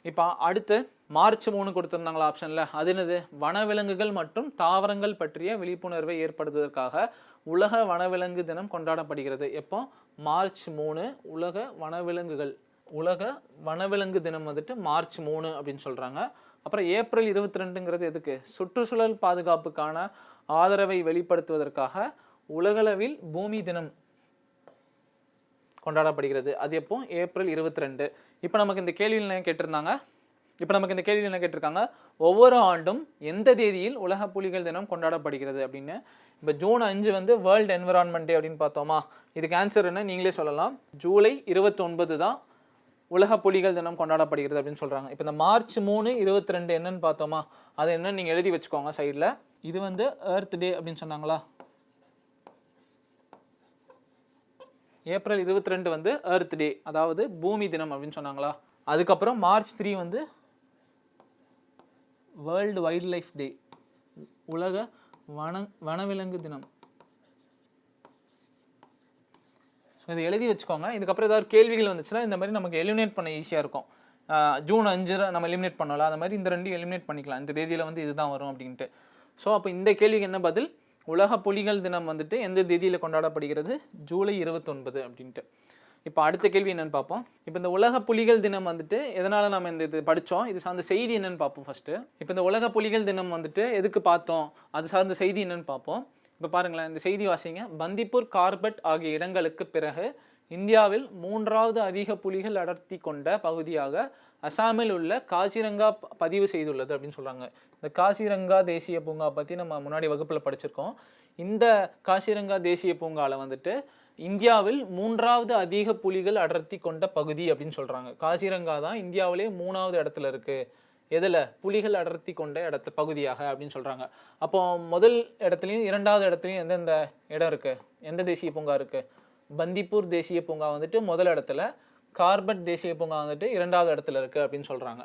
இப்போ அடுத்து மார்ச் 3 கொடுத்துருந்தாங்களா ஆப்ஷனில்? அது என்னது? வனவிலங்குகள் மற்றும் தாவரங்கள் பற்றிய விழிப்புணர்வை ஏற்படுத்துவதற்காக உலக வனவிலங்கு தினம் கொண்டாடப்படுகிறது. எப்போ? மார்ச் 3 உலக வனவிலங்கு தினம் வந்துட்டு மார்ச் 3 அப்படின்னு சொல்கிறாங்க. அப்புறம் ஏப்ரல் 22ங்கிறது எதுக்கு? சுற்றுச்சூழல் பாதுகாப்புக்கான ஆதரவை வெளிப்படுத்துவதற்காக உலகளவில் பூமி தினம் கொண்டாடப்படுகிறது. அது எப்போ? ஏப்ரல் 22. இப்போ நமக்கு இந்த கேள்வியில் என்ன கேட்டிருக்காங்க, ஒவ்வொரு ஆண்டும் எந்த தேதியில் உலக புலிகள் தினம் கொண்டாடப்படுகிறது அப்படின்னு. இப்போ ஜூன் 5 வந்து வேர்ல்டு என்விரான்மெண்ட் டே அப்படின்னு பார்த்தோமா, இதுக்கு ஆன்சர் என்ன நீங்களே சொல்லலாம். ஜூலை 29 தான் உலக புலிகள் தினம் கொண்டாடப்படுகிறது அப்படின்னு சொல்கிறாங்க. இப்போ இந்த மார்ச் 3, 22 என்னன்னு பார்த்தோமா, அது என்னன்னு நீங்கள் எழுதி வச்சுக்கோங்க சைடில். இது வந்து எர்த் டே அப்படின்னு சொன்னாங்களா, ஏப்ரல் 22 வந்து எர்த் டே, அதாவது பூமி தினம் அப்படின்னு சொன்னாங்களா. அதுக்கப்புறம் மார்ச் 3 வந்து வேர்ல்டு வைல்ட் லைஃப் டே, உலக வனவிலங்கு தினம். ஸோ இதை எழுதி வச்சுக்கோங்க. இதுக்கப்புறம் ஏதாவது கேள்விகள் வந்துச்சுன்னா இந்த மாதிரி நமக்கு எலிமினேட் பண்ண ஈஸியாக இருக்கும். ஜூன் 5 நம்ம எலிமினேட் பண்ணலாம், அந்த மாதிரி இந்த ரெண்டையும் எலிமினேட் பண்ணிக்கலாம். இந்த தேதியில் வந்து இதுதான் வரும் அப்படின்ட்டு. ஸோ அப்போ இந்த கேள்விக்கு என்ன பதில்? உலக புலிகள் தினம் வந்துட்டு எந்த தேதியில் கொண்டாடப்படுகிறது? ஜூலை 29 அப்படின்ட்டு. இப்போ அடுத்த கேள்வி என்னென்னு பார்ப்போம். இப்போ இந்த உலக புலிகள் தினம் வந்துட்டு எதனால் நம்ம இது படித்தோம், இது சார்ந்த செய்தி என்னென்னு பார்ப்போம் ஃபஸ்ட்டு. இப்போ இந்த உலக புலிகள் தினம் வந்துட்டு எதுக்கு பார்த்தோம், அது சார்ந்த செய்தி என்னென்னு பார்ப்போம். இப்போ பாருங்களேன், இந்த செய்தி வாசிங்க. பந்திப்பூர், கார்பெட் ஆகிய இடங்களுக்கு பிறகு இந்தியாவில் 3வது அதிக புலிகள் அடர்த்தி கொண்ட பகுதியாக அசாமில் உள்ள காசிரங்கா பதிவு செய்துள்ளது அப்படின்னு சொல்கிறாங்க. இந்த காசிரங்கா தேசிய பூங்கா பற்றி நம்ம முன்னாடி வகுப்பில் படிச்சிருக்கோம். இந்த காசிரங்கா தேசிய பூங்காவில் வந்துட்டு இந்தியாவில் 3வது அதிக புலிகள் அடர்த்தி கொண்ட பகுதி அப்படின்னு சொல்கிறாங்க. காசிரங்கா தான் இந்தியாவிலே 3வது இடத்துல இருக்குது. எதில்? புலிகள் அடர்த்தி கொண்ட பகுதியாக அப்படின்னு சொல்கிறாங்க. அப்போ முதல் இடத்துலையும் 2வது இடத்துலையும் எந்தெந்த இடம் இருக்குது, எந்த தேசிய பூங்கா இருக்குது? பந்திப்பூர் தேசிய பூங்கா வந்துட்டு முதல் இடத்துல, கார்பெட் தேசிய பூங்கா வந்துட்டு 2வது இடத்துல இருக்குது அப்படின்னு சொல்கிறாங்க.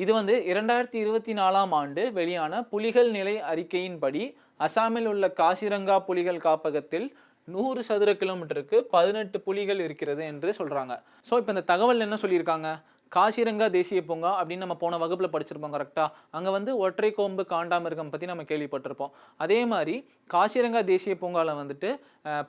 இது வந்து 2024ஆம் ஆண்டு வெளியான புலிகள் நிலை அறிக்கையின்படி அசாமில் உள்ள காசிரங்கா புலிகள் காப்பகத்தில் 100 சதுர கிலோமீட்டருக்கு 18 புலிகள் இருக்கிறது என்று சொல்கிறாங்க. ஸோ இப்போ இந்த தகவல் என்ன சொல்லியிருக்காங்க, காசிரங்கா தேசிய பூங்கா அப்படின்னு நம்ம போன வகுப்பில் படிச்சிருப்போம் கரெக்டாக. அங்கே வந்து ஒற்றை கோம்பு காண்டாமிருகம் பற்றி நம்ம கேள்விப்பட்டிருப்போம். அதே மாதிரி காசிரங்கா தேசிய பூங்காவில் வந்துட்டு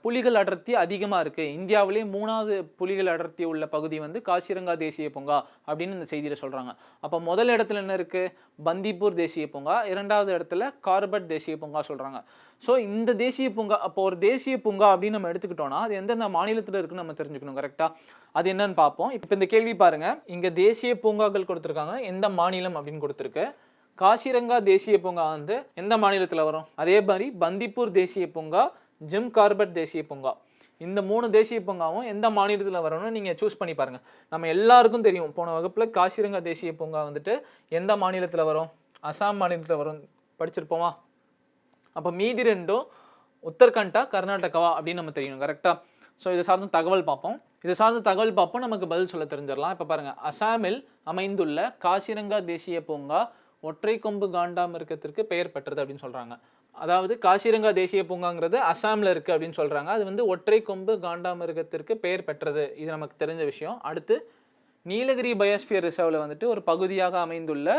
புலிகள் அடர்த்தி அதிகமாக இருக்குது. இந்தியாவிலே 3வது புலிகள் அடர்த்தி உள்ள பகுதி வந்து காசிரங்கா தேசிய பூங்கா அப்படின்னு இந்த செய்தியில் சொல்கிறாங்க. அப்போ முதல் இடத்துல என்ன இருக்குது? பந்திப்பூர் தேசிய பூங்கா. 2வது இடத்துல கார்பெட் தேசிய பூங்கா சொல்கிறாங்க. ஸோ இந்த தேசிய பூங்கா, அப்போ ஒரு தேசிய பூங்கா அப்படின்னு நம்ம எடுத்துக்கிட்டோம்னா அது எந்தெந்த மாநிலத்தில் இருக்குன்னு நம்ம தெரிஞ்சுக்கணும் கரெக்டாக. அது என்னன்னு பார்ப்போம். இப்போ இந்த கேள்வி பாருங்க, இங்கே தேசிய பூங்காக்கள் கொடுத்துருக்காங்க, எந்த மாநிலம் அப்படின்னு கொடுத்துருக்கு. காசிரங்கா தேசிய பூங்கா வந்து எந்த மாநிலத்தில் வரும்? அதே மாதிரி பந்திப்பூர் தேசிய பூங்கா, ஜிம் கார்பெட் தேசிய பூங்கா, இந்த 3 தேசிய பூங்காவும் எந்த மாநிலத்தில் வரும்னு நீங்கள் சூஸ் பண்ணி பாருங்கள். நம்ம எல்லாருக்கும் தெரியும், போன வகுப்பில் காசிரங்கா தேசிய பூங்கா வந்துட்டு எந்த மாநிலத்தில் வரும்? அசாம் மாநிலத்தில் வரும், படிச்சிருப்போமா? அப்போ மீதி ரெண்டும் உத்தரகண்டா கர்நாடகாவா அப்படின்னு நம்ம தெரியணும் கரெக்டாக. ஸோ இதை சார்ந்த தகவல் பார்ப்போம். நமக்கு பதில் சொல்ல தெரிஞ்சிடலாம். இப்போ பாருங்கள், அசாமில் அமைந்துள்ள காசிரங்கா தேசிய பூங்கா ஒற்றை கொம்பு காண்டாமிருகத்திற்கு பெயர் பெற்றது அப்படின்னு சொல்கிறாங்க. அதாவது காசிரங்கா தேசிய பூங்காங்கிறது அசாமில் இருக்குது அப்படின்னு சொல்கிறாங்க. அது வந்து ஒற்றை கொம்பு காண்டாமிருகத்திற்கு பெயர் பெற்றது, இது நமக்கு தெரிஞ்ச விஷயம். அடுத்து நீலகிரி பயோஸ்பியர் ரிசர்வில் வந்துட்டு ஒரு பகுதியாக அமைந்துள்ள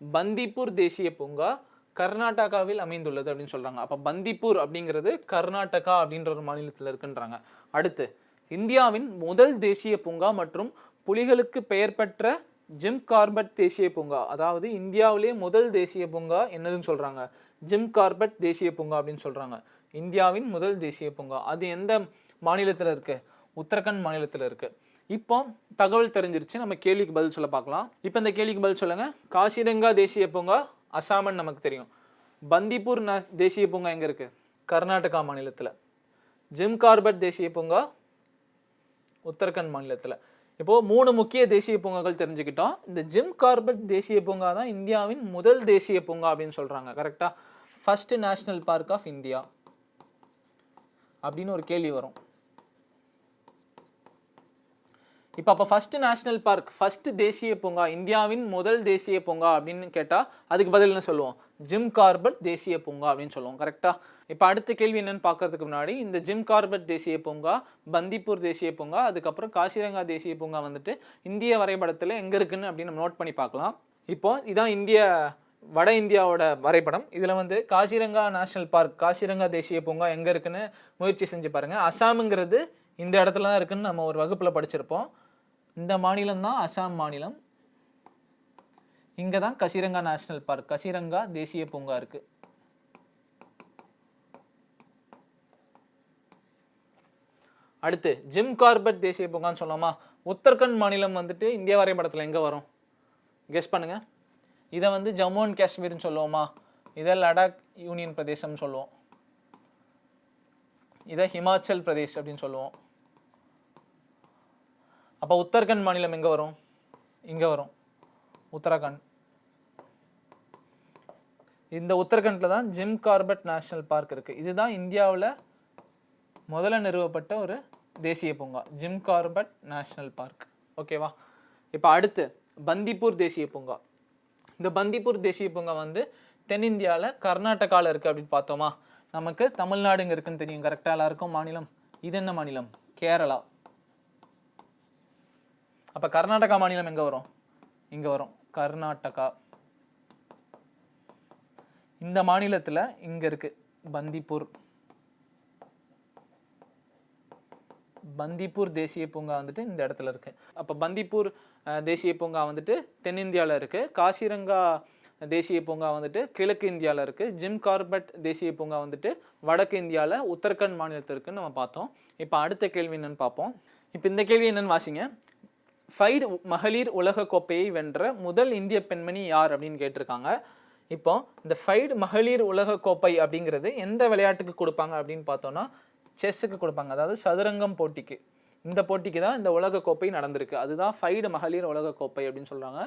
பந்திப்பூர் தேசிய பூங்கா கர்நாடகாவில் அமைந்துள்ளது அப்படின்னு சொல்கிறாங்க. அப்போ பந்திப்பூர் அப்படிங்கிறது கர்நாடகா அப்படின்ற ஒரு மாநிலத்தில் இருக்குன்றாங்க. அடுத்து இந்தியாவின் முதல் தேசிய பூங்கா மற்றும் புலிகளுக்கு பெயர் பெற்ற ஜிம் கார்பெட் தேசிய பூங்கா, அதாவது இந்தியாவிலே முதல் தேசிய பூங்கா என்னதுன்னு சொல்கிறாங்க? ஜிம் கார்பெட் தேசிய பூங்கா அப்படின்னு சொல்கிறாங்க. இந்தியாவின் முதல் தேசிய பூங்கா அது எந்த மாநிலத்தில் இருக்குது? உத்தரகண்ட் மாநிலத்தில் இருக்குது. இப்போ தகவல் தெரிஞ்சிருச்சு, நம்ம கேள்விக்கு பதில் சொல்ல பார்க்கலாம். இப்போ இந்த கேள்விக்கு பதில் சொல்லுங்கள். காசிரங்கா தேசிய பூங்கா அசாமன் நமக்கு தெரியும். பந்திப்பூர் தேசிய பூங்கா எங்கே இருக்குது? கர்நாடகா மாநிலத்தில். ஜிம் கார்பெட் தேசிய பூங்கா உத்தரகண்ட் மாநிலத்தில். இப்போது 3 முக்கிய தேசிய பூங்காக்கள் தெரிஞ்சுக்கிட்டோம். இந்த ஜிம் கார்பெட் தேசிய பூங்கா தான் இந்தியாவின் முதல் தேசிய பூங்கா அப்படின்னு சொல்கிறாங்க கரெக்டாக. First national park of India அப்படின்னு ஒரு கேள்வி வரும். இப்போ ஃபர்ஸ்ட் நேஷனல் பார்க், ஃபர்ஸ்ட் தேசிய பூங்கா, இந்தியாவின் முதல் தேசிய பூங்கா அப்படின்னு கேட்டால் அதுக்கு பதில் என்ன சொல்லுவோம்? ஜிம் கார்பெட் தேசிய பூங்கா அப்படின்னு சொல்லுவோம் கரெக்டாக. இப்போ அடுத்த கேள்வி என்னன்னு பார்க்கறதுக்கு முன்னாடி இந்த ஜிம் கார்பெட் தேசிய பூங்கா, பந்திப்பூர் தேசிய பூங்கா, அதுக்கப்புறம் காசிரங்கா தேசிய பூங்கா வந்துட்டு இந்திய வரைபடத்தில் எங்கே இருக்குன்னு அப்படின்னு நம்ம நோட் பண்ணி பார்க்கலாம். இப்போ இதான் வட இந்தியாவோட வரைபடம். இதில் வந்து காசிரங்கா நேஷனல் பார்க், காசிரங்கா தேசிய பூங்கா எங்கே இருக்குன்னு முயற்சி செஞ்சு பாருங்கள். அசாமுங்கிறது இந்த இடத்துல தான் இருக்குன்னு நம்ம ஒரு வகுப்பில் படிச்சிருப்போம். இந்த மாநிலம் தான் அசாம் மாநிலம். இங்கே தான் காசிரங்கா நேஷனல் பார்க், காசிரங்கா தேசிய பூங்கா இருக்குது. அடுத்து ஜிம் கார்பெட் தேசிய பூங்கான்னு சொல்லாமா? உத்தரகண்ட் மாநிலம் வந்துட்டு இந்திய வரைபடத்தில் எங்கே வரும்? கெஸ் பண்ணுங்க. இதை வந்து ஜம்மு அண்ட் காஷ்மீர்னு சொல்லுவோமா? இதை லடாக் யூனியன் பிரதேசம்னு சொல்லுவோம். இதை ஹிமாச்சல் பிரதேஷ் அப்படின்னு சொல்லுவோம். அப்போ உத்தரகண்ட் மாநிலம் எங்கே வரும்? இங்கே வரும், உத்தரகாண்ட். இந்த உத்தரகண்டில் தான் ஜிம் கார்பெட் நேஷனல் பார்க் இருக்குது. இதுதான் இந்தியாவில் முதல்ல நிறுவப்பட்ட ஒரு தேசிய பூங்கா, ஜிம் கார்பெட் நேஷனல் பார்க். ஓகேவா? இப்போ அடுத்து பந்திப்பூர் தேசிய பூங்கா. இந்த பந்திப்பூர் தேசிய பூங்கா வந்து தென்னிந்தியாவில் கர்நாடகாவில் இருக்குது அப்படின்னு பார்த்தோமா? நமக்கு தமிழ்நாடு இங்கே இருக்குன்னு தெரியும் கரெக்டாக எல்லாருக்கும். மாநிலம் இது என்ன மாநிலம்? கேரளா. அப்போ கர்நாடகா மாநிலம் எங்கே வரும்? இங்கே வரும், கர்நாடகா. இந்த மாநிலத்தில் இங்கே இருக்குது பந்திப்பூர். பந்திப்பூர் தேசிய பூங்கா வந்துட்டு இந்த இடத்துல இருக்குது. அப்போ பந்திப்பூர் தேசிய பூங்கா வந்துட்டு தென்னிந்தியாவில் இருக்குது. காசிரங்கா தேசிய பூங்கா வந்துட்டு கிழக்கு இந்தியாவில் இருக்குது. ஜிம் கார்பெட் தேசிய பூங்கா வந்துட்டு வடக்கு இந்தியாவில் உத்தரகண்ட் மாநிலத்தில் இருக்குன்னு நம்ம பார்த்தோம். இப்போ அடுத்த கேள்வி என்னன்னு பார்ப்போம். இப்போ இந்த கேள்வி என்னன்னு வாசிங்க. ஃபைடு மகளிர் உலக கோப்பையை வென்ற முதல் இந்திய பெண்மணி யார் அப்படின்னு கேட்டிருக்காங்க. இப்போ இந்த ஃபைடு மகளிர் உலக கோப்பை அப்படிங்கிறது எந்த விளையாட்டுக்கு கொடுப்பாங்க அப்படின்னு பார்த்தோன்னா செஸ்ஸுக்கு கொடுப்பாங்க, அதாவது சதுரங்கம் போட்டிக்கு. இந்த போட்டிக்கு தான் இந்த உலக கோப்பை நடந்திருக்கு. அதுதான் ஃபைடு மகளிர் உலக கோப்பை அப்படின்னு சொல்கிறாங்க.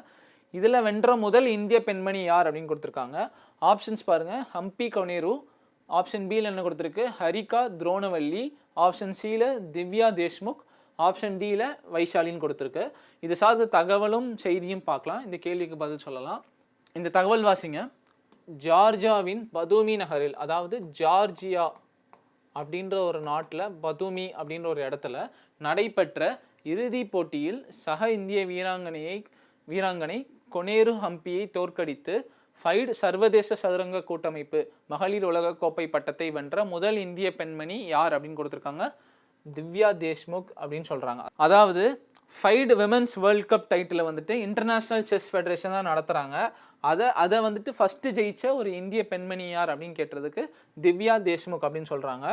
இதில் வென்ற முதல் இந்திய பெண்மணி யார் அப்படின்னு கொடுத்துருக்காங்க. ஆப்ஷன்ஸ் பாருங்கள். ஹம்பி கவுனேரு. ஆப்ஷன் பியில் என்ன கொடுத்துருக்கு? ஹரிகா துரோணவல்லி. ஆப்ஷன் சியில் திவ்யா தேஷ்முக். ஆப்ஷன் டியில் வைஷாலின்னு கொடுத்துருக்கு. இது சார்ந்த தகவலும் செய்தியும் பார்க்கலாம். இந்த கேள்விக்கு பதில் சொல்லலாம். இந்த தகவல் வாசிங்க. ஜார்ஜியாவின் பதூமி நகரில், அதாவது ஜார்ஜியா அப்படின்ற ஒரு நாட்டில் பதூமி அப்படின்ற ஒரு இடத்துல நடைபெற்ற இறுதிப் போட்டியில் சக இந்திய வீராங்கனை கொனேரு ஹம்பியை தோற்கடித்து ஃபைடு சர்வதேச சதுரங்க கூட்டமைப்பு மகளிர் உலக கோப்பை பட்டத்தை வென்ற முதல் இந்திய பெண்மணி யார் அப்படின்னு கொடுத்துருக்காங்க. திவ்யா தேஷ்முக் அப்படின்னு சொல்கிறாங்க. அதாவது ஃபைடு விமென்ஸ் வேர்ல்ட் கப் டைட்டில் வந்துட்டு இன்டர்நேஷ்னல் செஸ் ஃபெடரேஷன் தான் நடத்துகிறாங்க. அதை வந்துட்டு ஃபஸ்ட்டு ஜெயிச்ச ஒரு இந்திய பெண்மணி யார் அப்படின்னு கேட்டதுக்கு திவ்யா தேஷ்முக் அப்படின்னு சொல்கிறாங்க.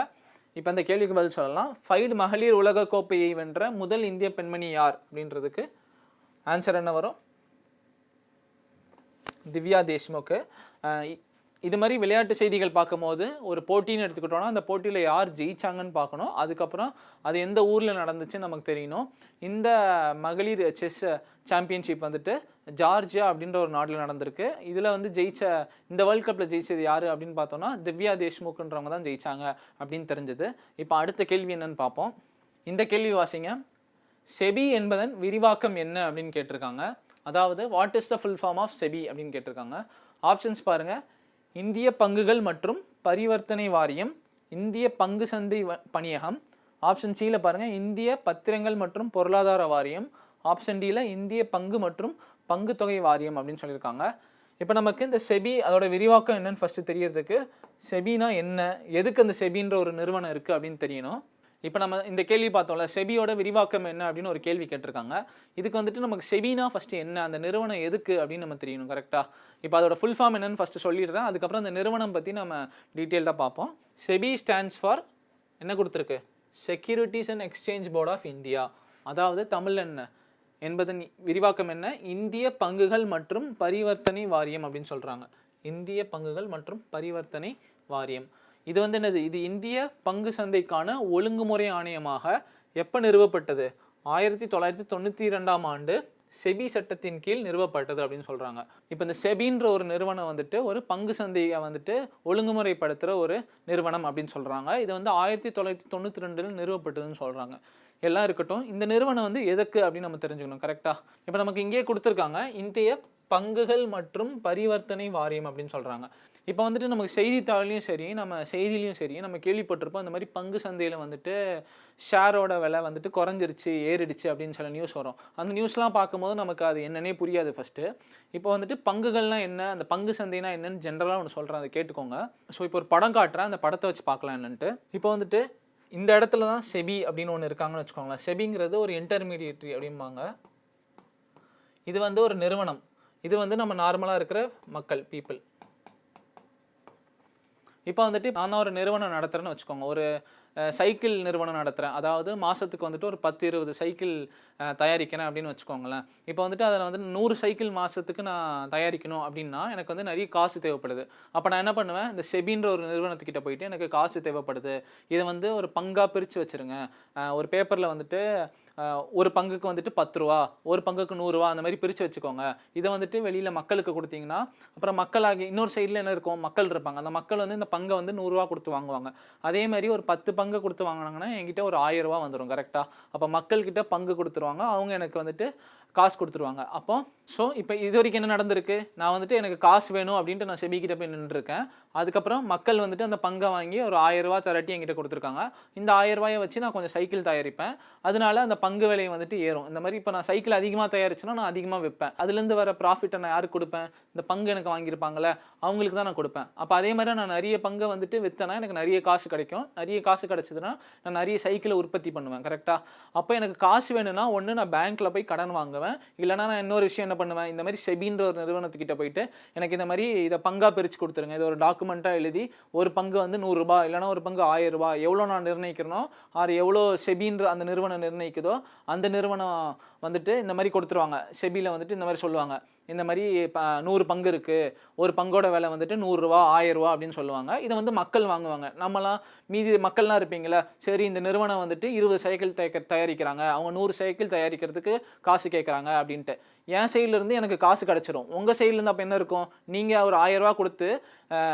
இப்போ அந்த கேள்விக்கு பதில் சொல்லலாம். ஃபைடு மகளிர் உலக கோப்பையை வென்ற முதல் இந்திய பெண்மணி யார் அப்படின்றதுக்கு ஆன்சர் என்ன வரும்? திவ்யா தேஷ்முக். இது மாதிரி விளையாட்டு செய்திகள் பார்க்கும்போது ஒரு போட்டின்னு எடுத்துக்கிட்டோன்னா அந்த போட்டியில் யார் ஜெயிச்சாங்கன்னு பார்க்கணும். அதுக்கப்புறம் அது எந்த ஊரில் நடந்துச்சுன்னு நமக்கு தெரியணும். இந்த மகளிர் செஸ் சாம்பியன்ஷிப் வந்துட்டு ஜார்ஜியா அப்படின்ற ஒரு நாட்டில் நடந்திருக்கு. இதில் வந்து இந்த வேர்ல்ட் கப்பில் ஜெயிச்சது யார் அப்படின்னு பார்த்தோன்னா திவ்யா தேஷ்முக்ன்றவங்க தான் ஜெயிச்சாங்க அப்படின்னு தெரிஞ்சது. இப்போ அடுத்த கேள்வி என்னன்னு பார்ப்போம். இந்த கேள்வி வாசிங்க. செபி என்பதன் விரிவாக்கம் என்ன அப்படின்னு கேட்டிருக்காங்க. அதாவது what is the full form of SEBI அப்படின்னு கேட்டிருக்காங்க. ஆப்ஷன்ஸ் பாருங்கள். இந்திய பங்குகள் மற்றும் பரிவர்த்தனை வாரியம், இந்திய பங்கு சந்தை பணியகம். ஆப்ஷன் சியில் பாருங்கள், இந்திய பத்திரங்கள் மற்றும் பொருளாதார வாரியம். ஆப்ஷன் டியில் இந்திய பங்கு மற்றும் பங்கு தொகை வாரியம் அப்படின்னு சொல்லியிருக்காங்க. இப்போ நமக்கு இந்த செபி அதோட விரிவாக்கம் என்னன்னு ஃபஸ்ட்டு தெரியறதுக்கு செபினா என்ன, எதுக்கு அந்த செபின்ற ஒரு நிறுவனம் இருக்குது அப்படின்னு தெரியணும். இப்போ நம்ம இந்த கேள்வி பார்த்தோம்ல, செபியோட விரிவாக்கம் என்ன அப்படின்னு ஒரு கேள்வி கேட்டிருக்காங்க. இதுக்கு வந்துட்டு நமக்கு செபினா ஃபஸ்ட்டு என்ன, அந்த நிறுவனம் எதுக்கு அப்படின்னு நம்ம தெரியணும் கரெக்டாக. இப்போ அதோட ஃபுல் ஃபார்ம் என்னன்னு ஃபஸ்ட்டு சொல்லிடுறேன். அதுக்கப்புறம் அந்த நிறுவனம் பற்றி நம்ம டீட்டெயில்டாக பார்ப்போம். செபி ஸ்டாண்ட்ஸ் ஃபார் என்ன கொடுத்துருக்கு? Securities and exchange board of India. அதாவது தமிழ் என்ன என்பதன் விரிவாக்கம் என்ன? இந்திய பங்குகள் மற்றும் பரிவர்த்தனை வாரியம் அப்படின்னு சொல்கிறாங்க. இந்திய பங்குகள் மற்றும் பரிவர்த்தனை வாரியம். இது வந்து என்னது? இது இந்திய பங்கு சந்தைக்கான ஒழுங்குமுறை ஆணையமாக எப்போ நிறுவப்பட்டது? 1992ஆம் ஆண்டு செபி சட்டத்தின் கீழ் நிறுவப்பட்டது அப்படின்னு சொல்கிறாங்க. இப்போ இந்த செபின்ற ஒரு நிறுவனம் வந்துட்டு ஒரு பங்கு சந்தையை வந்துட்டு ஒழுங்குமுறைப்படுத்துகிற ஒரு நிறுவனம் அப்படின்னு சொல்கிறாங்க. இது வந்து 1992 நிறுவப்பட்டதுன்னு சொல்கிறாங்க. எல்லாம் இருக்கட்டும், இந்த நிறுவனம் வந்து எதுக்கு அப்படின்னு நம்ம தெரிஞ்சுக்கணும் கரெக்டாக. இப்போ நமக்கு இங்கேயே கொடுத்துருக்காங்க, இந்திய பங்குகள் மற்றும் பரிவர்த்தனை வாரியம் அப்படின்னு சொல்கிறாங்க. இப்போ வந்துட்டு நமக்கு செய்தித்தாள்லையும் சரி நம்ம செய்திலையும் சரி நம்ம கேள்விப்பட்டிருப்போம், இந்த மாதிரி பங்கு சந்தையில் வந்துட்டு ஷேரோட விலை வந்துட்டு குறைஞ்சிருச்சு ஏறிடுச்சு அப்படின்னு சில நியூஸ் வரும். அந்த நியூஸ்லாம் பார்க்கும்போது நமக்கு அது என்னன்னே புரியாது ஃபஸ்ட்டு. இப்போ வந்துட்டு பங்குகள்னால் என்ன, அந்த பங்கு சந்தைனா என்னன்னு ஜென்ரலாக ஒன்று சொல்கிறேன், அதை கேட்டுக்கோங்க. ஸோ இப்போ ஒரு படம் காட்டுறேன், அந்த படத்தை வச்சு பார்க்கலாம் என்னன்ட்டு. இப்போ வந்துட்டு இந்த இடத்துல தான் செபி அப்படின்னு ஒன்று இருக்காங்கன்னு வச்சுக்கோங்களேன். செபிங்கிறது ஒரு இன்டர்மீடியேட்ரி அப்படிம்பாங்க. இது வந்து ஒரு நிறுவனம். இது வந்து நம்ம நார்மலாக இருக்கிற மக்கள் பீப்புள். இப்போ வந்துட்டு நான் ஒரு நிறுவனம் நடத்துகிறேன்னு வச்சுக்கோங்க. ஒரு சைக்கிள் நிறுவனம் நடத்துகிறேன். அதாவது மாதத்துக்கு வந்துட்டு ஒரு 10-20 சைக்கிள் தயாரிக்கிறேன் அப்படின்னு வச்சுக்கோங்களேன். இப்போ வந்துட்டு அதில் வந்து 100 சைக்கிள் மாதத்துக்கு நான் தயாரிக்கணும் அப்படின்னா எனக்கு வந்து நிறைய காசு தேவைப்படுது. அப்போ நான் என்ன பண்ணுவேன், இந்த செபின்ற ஒரு நிறுவனத்துக்கிட்ட போயிட்டு எனக்கு காசு தேவைப்படுது, இதை வந்து ஒரு பங்காக பிரித்து வச்சுருங்க. ஒரு பேப்பரில் வந்துட்டு ஒரு பங்குக்கு வந்துட்டு 10 ரூபா, ஒரு பங்குக்கு 100 ரூபா, அந்த மாதிரி பிரித்து வச்சுக்கோங்க. இதை வந்துட்டு வெளியில் மக்களுக்கு கொடுத்தீங்கன்னா அப்புறம் மக்களாகி இன்னொரு சைடில் என்ன இருக்கும், மக்கள் இருப்பாங்க. அந்த மக்கள் வந்து இந்த பங்கை வந்து 100 ரூபா கொடுத்து வாங்குவாங்க. அதே மாதிரி ஒரு 10 பங்கு கொடுத்து வாங்கினாங்கன்னா என்கிட்ட ஒரு 1000 ரூபா வந்துடும். கரெக்டாக? அப்போ மக்கள்கிட்ட பங்கு கொடுத்துருவாங்க, அவங்க எனக்கு வந்துட்டு காசு கொடுத்துருவாங்க. அப்போ இப்போ இது வரைக்கும் என்ன நடந்திருக்கு, நான் வந்துட்டு எனக்கு காசு வேணும் அப்படின்ட்டு நான் செபிக்கிட்ட போய் நின்றுருக்கேன். அதுக்கப்புறம் மக்கள் வந்துட்டு அந்த பங்கை வாங்கி ஒரு 1000 ரூபா திரட்டி என்கிட்ட கொடுத்துருக்காங்க. இந்த 1000 ரூபாயை வச்சு நான் கொஞ்சம் சைக்கிள் தயாரிப்பேன். அதனால அந்த பங்கு விலை வந்துட்டு ஏறும். இந்த மாதிரி இப்போ நான் சைக்கிள் அதிகமாக தயாரிச்சுன்னா நான் அதிகமாக விற்பேன். அதுலேருந்து வர ப்ராஃபிட்டை நான் யாருக்கு கொடுப்பேன், இந்த பங்கு எனக்கு வாங்கியிருப்பாங்களே அவங்களுக்கு தான் நான் கொடுப்பேன். அப்போ அதே மாதிரி நான் நிறைய பங்கை வந்துட்டு விற்றேன்னா எனக்கு நிறைய காசு கிடைக்கும். நிறைய காசு கிடைச்சதுன்னா நான் நிறைய சைக்கிளை உற்பத்தி பண்ணுவேன். கரெக்டாக? அப்போ எனக்கு காசு வேணும்னா ஒன்று நான் பேங்க்கில் போய் கடன் வாங்குவேன், இல்லைனா நான் இன்னொரு விஷயம் என்ன பண்ணுவேன், இந்த மாதிரி செபின்ற ஒரு நிறுவனத்துக்கிட்ட போயிட்டு எனக்கு இந்த மாதிரி இதை பங்காக பிரித்து கொடுத்துருங்க, இது ஒரு டாக்குமெண்ட்டாக எழுதி ஒரு பங்கு வந்து 100 ரூபா இல்லைனா ஒரு பங்கு 1000 ரூபா எவ்வளோ நான் நிர்ணயிக்கிறனோ அது எவ்வளோ செபின்ற அந்த நிறுவனம் நிர்ணயிக்குதோ அந்த நிறுவனம் வந்துட்டு இந்த மாதிரி கொடுத்துருவாங்க. செபியில் வந்துட்டு இந்த மாதிரி சொல்லுவாங்க, இந்த மாதிரி 100 பங்கு இருக்குது, ஒரு பங்கோட விலை வந்துட்டு 100 ரூபா 1000 ரூபா அப்படின்னு சொல்லுவாங்க. இதை வந்து மக்கள் வாங்குவாங்க. நம்மலாம் மீதி மக்கள்லாம் இருப்பீங்களா, சரி இந்த நிறுவனம் வந்துட்டு 20 சைக்கிள் தயாரிக்கிறாங்க, அவங்க 100 சைக்கிள் தயாரிக்கிறதுக்கு காசு கேட்குறாங்க அப்படின்ட்டு என் சைட்லேருந்து எனக்கு காசு கிடச்சிரும். உங்கள் சைட்லேருந்து அப்போ என்ன இருக்கும், நீங்கள் ஒரு 1000 ரூபா கொடுத்து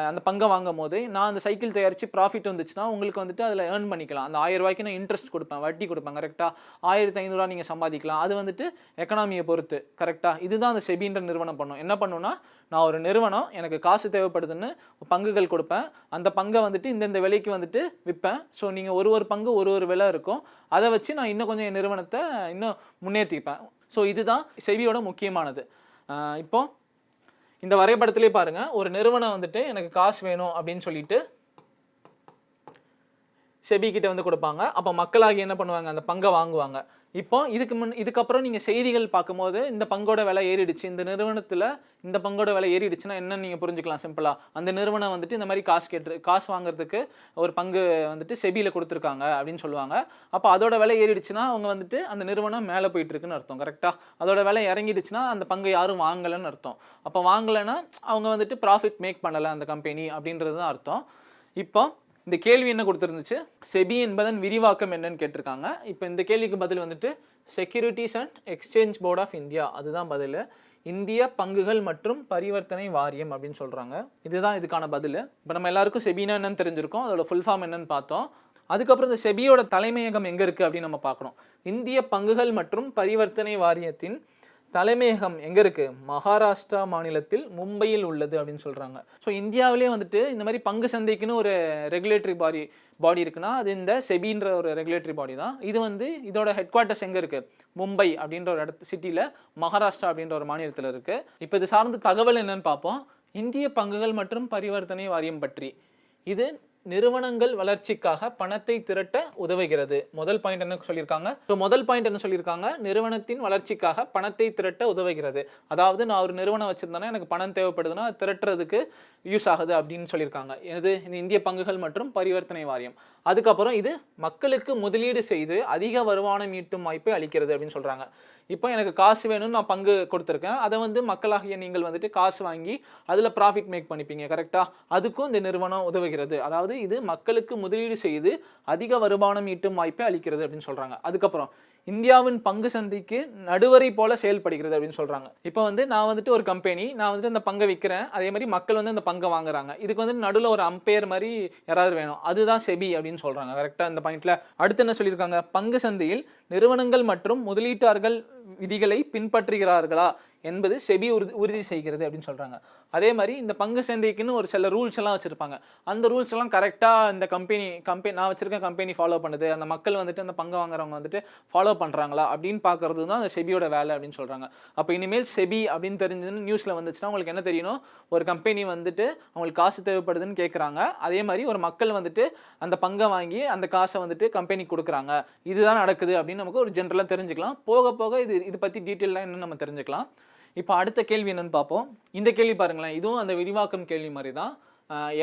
அந்த பங்கை வாங்கும் போது நான் அந்த சைக்கிள் தயாரித்து ப்ராஃபிட் வந்துச்சுன்னா உங்களுக்கு வந்துட்டு அதில் ஏர்ன் பண்ணிக்கலாம். அந்த 1000 ரூபாய்க்கு நான் இன்ட்ரெஸ்ட் கொடுப்பேன், வட்டி கொடுப்பேன். கரெக்டாக? 1500 ரூபா நீங்கள் சம்பாதிக்கலாம். அது வந்துட்டு எக்கனாமியை பொறுத்து. கரெக்டாக? இதுதான் அந்த செபின்ற நிறுவனம் பண்ணும். என்ன பண்ணுன்னா, நான் ஒரு நிறுவனம் எனக்கு காசு தேவைப்படுதுன்னு பங்குகள் கொடுப்பேன், அந்த பங்கை வந்துட்டு இந்தந்த விலைக்கு வந்துட்டு விற்பேன். ஸோ நீங்கள் ஒரு பங்கு ஒரு விலை இருக்கும், அதை வச்சு நான் இன்னும் கொஞ்சம் என் நிறுவனத்தை இன்னும் முன்னேற்றிப்பேன். ஸோ இதுதான் செபியோட முக்கியமானது. இப்போ இந்த வரைபடத்திலே பாருங்கள், ஒரு நிறுவனம் வந்துட்டு எனக்கு காசு வேணும் அப்படின்னு சொல்லிட்டு செபி கிட்ட வந்து கொடுப்பாங்க. அப்போ மக்களாகி என்ன பண்ணுவாங்க, அந்த பங்கை வாங்குவாங்க. இப்போ இதுக்கப்புறம் நீங்கள் செய்திகள் பார்க்கும்போது இந்த பங்கோட விலை ஏறிடுச்சு, இந்த நிறுவனத்தில் இந்த பங்கோட விலை ஏறிடுச்சுன்னா என்னன்னு நீங்கள் புரிஞ்சுக்கலாம் சிம்பிளாக. அந்த நிறுவனம் வந்துட்டு இந்த மாதிரி காசு வாங்குறதுக்கு ஒரு பங்கு வந்துட்டு செபியில் கொடுத்துருக்காங்க அப்படின்னு சொல்லுவாங்க. அப்போ அதோட விலை ஏறிடுச்சுன்னா அவங்க வந்துட்டு அந்த நிறுவனம் மேலே போயிட்டுருக்குன்னு அர்த்தம். கரெக்டாக? அதோட விலை இறங்கிடுச்சுன்னா அந்த பங்கை யாரும் வாங்கலைன்னு அர்த்தம். அப்போ வாங்கலைன்னா அவங்க வந்துட்டு ப்ராஃபிட் மேக் பண்ணலை அந்த கம்பெனி அப்படின்றது தான் அர்த்தம். இப்போ இந்த கேள்வி என்ன கொடுத்துருந்துச்சு, செபி என்பதன் விரிவாக்கம் என்னன்னு கேட்டிருக்காங்க. இப்போ இந்த கேள்விக்கு பதில் வந்துட்டு securities and exchange board of India, அதுதான் பதில். இந்திய பங்குகள் மற்றும் பரிவர்த்தனை வாரியம் அப்படின்னு சொல்கிறாங்க. இதுதான் இதுக்கான பதில். இப்போ நம்ம எல்லாருக்கும் செபினா என்னன்னு தெரிஞ்சிருக்கோம், அதோட ஃபுல் ஃபார்ம் என்னன்னு பார்த்தோம். அதுக்கப்புறம் இந்த செபியோட தலைமையகம் எங்கே இருக்குது அப்படின்னு நம்ம பார்க்கணும். இந்திய பங்குகள் மற்றும் பரிவர்த்தனை வாரியத்தின் தலைமையகம் எங்கே இருக்குது, மகாராஷ்டிரா மாநிலத்தில் மும்பையில் உள்ளது அப்படின்னு சொல்கிறாங்க. ஸோ இந்தியாவிலே வந்துட்டு இந்த மாதிரி பங்கு சந்தைக்குன்னு ஒரு ரெகுலேட்டரி பாடி இருக்குன்னா அது இந்த செபின்ற ஒரு ரெகுலேட்டரி பாடி தான். இது வந்து இதோட ஹெட் குவார்ட்டர்ஸ் எங்கே இருக்குது, மும்பை அப்படின்ற ஒரு சிட்டியில், மகாராஷ்டிரா அப்படின்ற ஒரு மாநிலத்தில் இருக்குது. இப்போ இது சார்ந்த தகவல் என்னன்னு பார்ப்போம். இந்திய பங்குகள் மற்றும் பரிவர்த்தனை வாரியம் பற்றி, இது நிறுவனங்கள் வளர்ச்சிக்காக பணத்தை திரட்ட உதவுகிறது. முதல் பாயிண்ட் என்ன சொல்லியிருக்காங்க, முதல் பாயிண்ட் என்ன சொல்லியிருக்காங்க, நிறுவனத்தின் வளர்ச்சிக்காக பணத்தை திரட்ட உதவுகிறது. அதாவது நான் ஒரு நிறுவனம் வச்சிருந்தேன்னா எனக்கு பணம் தேவைப்படுதுன்னா திரட்டுறதுக்கு யூஸ் ஆகுது அப்படின்னு சொல்லியிருக்காங்க. இது இந்த இந்திய பங்குகள் மற்றும் பரிவர்த்தனை வாரியம். அதுக்கப்புறம் இது மக்களுக்கு முதலீடு செய்து அதிக வருமானம் ஈட்டும் வாய்ப்பை அளிக்கிறது அப்படின்னு சொல்கிறாங்க. இப்போ எனக்கு காசு வேணும்னு நான் பங்கு கொடுத்துருக்கேன், அதை வந்து மக்களாகிய நீங்கள் வந்துட்டு காசு வாங்கி அதில் ப்ராஃபிட் மேக் பண்ணிப்பீங்க. கரெக்டாக? அதுக்கும் இந்த நிறுவனம் உதவுகிறது. அதாவது இது மக்களுக்கு முதலீடு செய்து அதிக வருமானம் ஈட்டும் வாய்ப்பை அளிக்கிறது அப்படின்னு சொல்கிறாங்க. அதுக்கப்புறம் இந்தியாவின் பங்கு சந்தைக்கு நடுவரை போல செயல்படுகிறது அப்படின்னு சொல்கிறாங்க. இப்போ வந்து நான் வந்துட்டு ஒரு கம்பெனி, நான் வந்துட்டு அந்த பங்கை விற்கிறேன், அதே மாதிரி மக்கள் வந்து அந்த பங்கை வாங்குறாங்க. இதுக்கு வந்து நடுவில் ஒரு அம்பையர் மாதிரி யாராவது வேணும், அதுதான் செபி அப்படின்னு சொல்கிறாங்க. கரெக்டாக இந்த பாயிண்ட்ல அடுத்து என்ன சொல்லியிருக்காங்க, பங்கு சந்தையில் நிறுவனங்கள் மற்றும் முதலீட்டாளர்கள் விதிகளை பின்பற்றுகிறார்களா என்பது செபி உறுதி செய்கிறது அப்படின்னு சொல்கிறாங்க. அதே மாதிரி இந்த பங்கு சந்தைக்குன்னு ஒரு சில ரூல்ஸ் எல்லாம் வச்சுருப்பாங்க. அந்த ரூல்ஸ் எல்லாம் கரெக்டாக இந்த கம்பெனி நான் வச்சுருக்க கம்பெனி ஃபாலோ பண்ணுது, அந்த மக்கள் வந்துட்டு அந்த பங்கு வாங்குறவங்க வந்துட்டு ஃபாலோ பண்ணுறாங்களா அப்படின்னு பார்க்குறது தான் அந்த செபியோட வேலை அப்படின்னு சொல்கிறாங்க. அப்போ இனிமேல் செபி அப்படின்னு தெரிஞ்சதுன்னு நியூஸில் வந்துச்சுன்னா உங்களுக்கு என்ன தெரியணும், ஒரு கம்பெனி வந்துட்டு அவங்களுக்கு காசு தேவைப்படுதுன்னு கேட்குறாங்க, அதே மாதிரி ஒரு மக்கள் வந்துட்டு அந்த பங்கை வாங்கி அந்த காசை வந்துட்டு கம்பெனிக்கு கொடுக்குறாங்க, இதுதான் நடக்குது அப்படின்னு நமக்கு ஒரு ஜென்ரலாக தெரிஞ்சுக்கலாம். போக போக இது பற்றி டீட்டெயிலாக என்னன்னு நம்ம தெரிஞ்சுக்கலாம். இப்போ அடுத்த கேள்வி என்னன்னு பார்ப்போம். இந்த கேள்வி பாருங்களேன், இதுவும் அந்த விரிவாக்கம் கேள்வி மாதிரி தான்.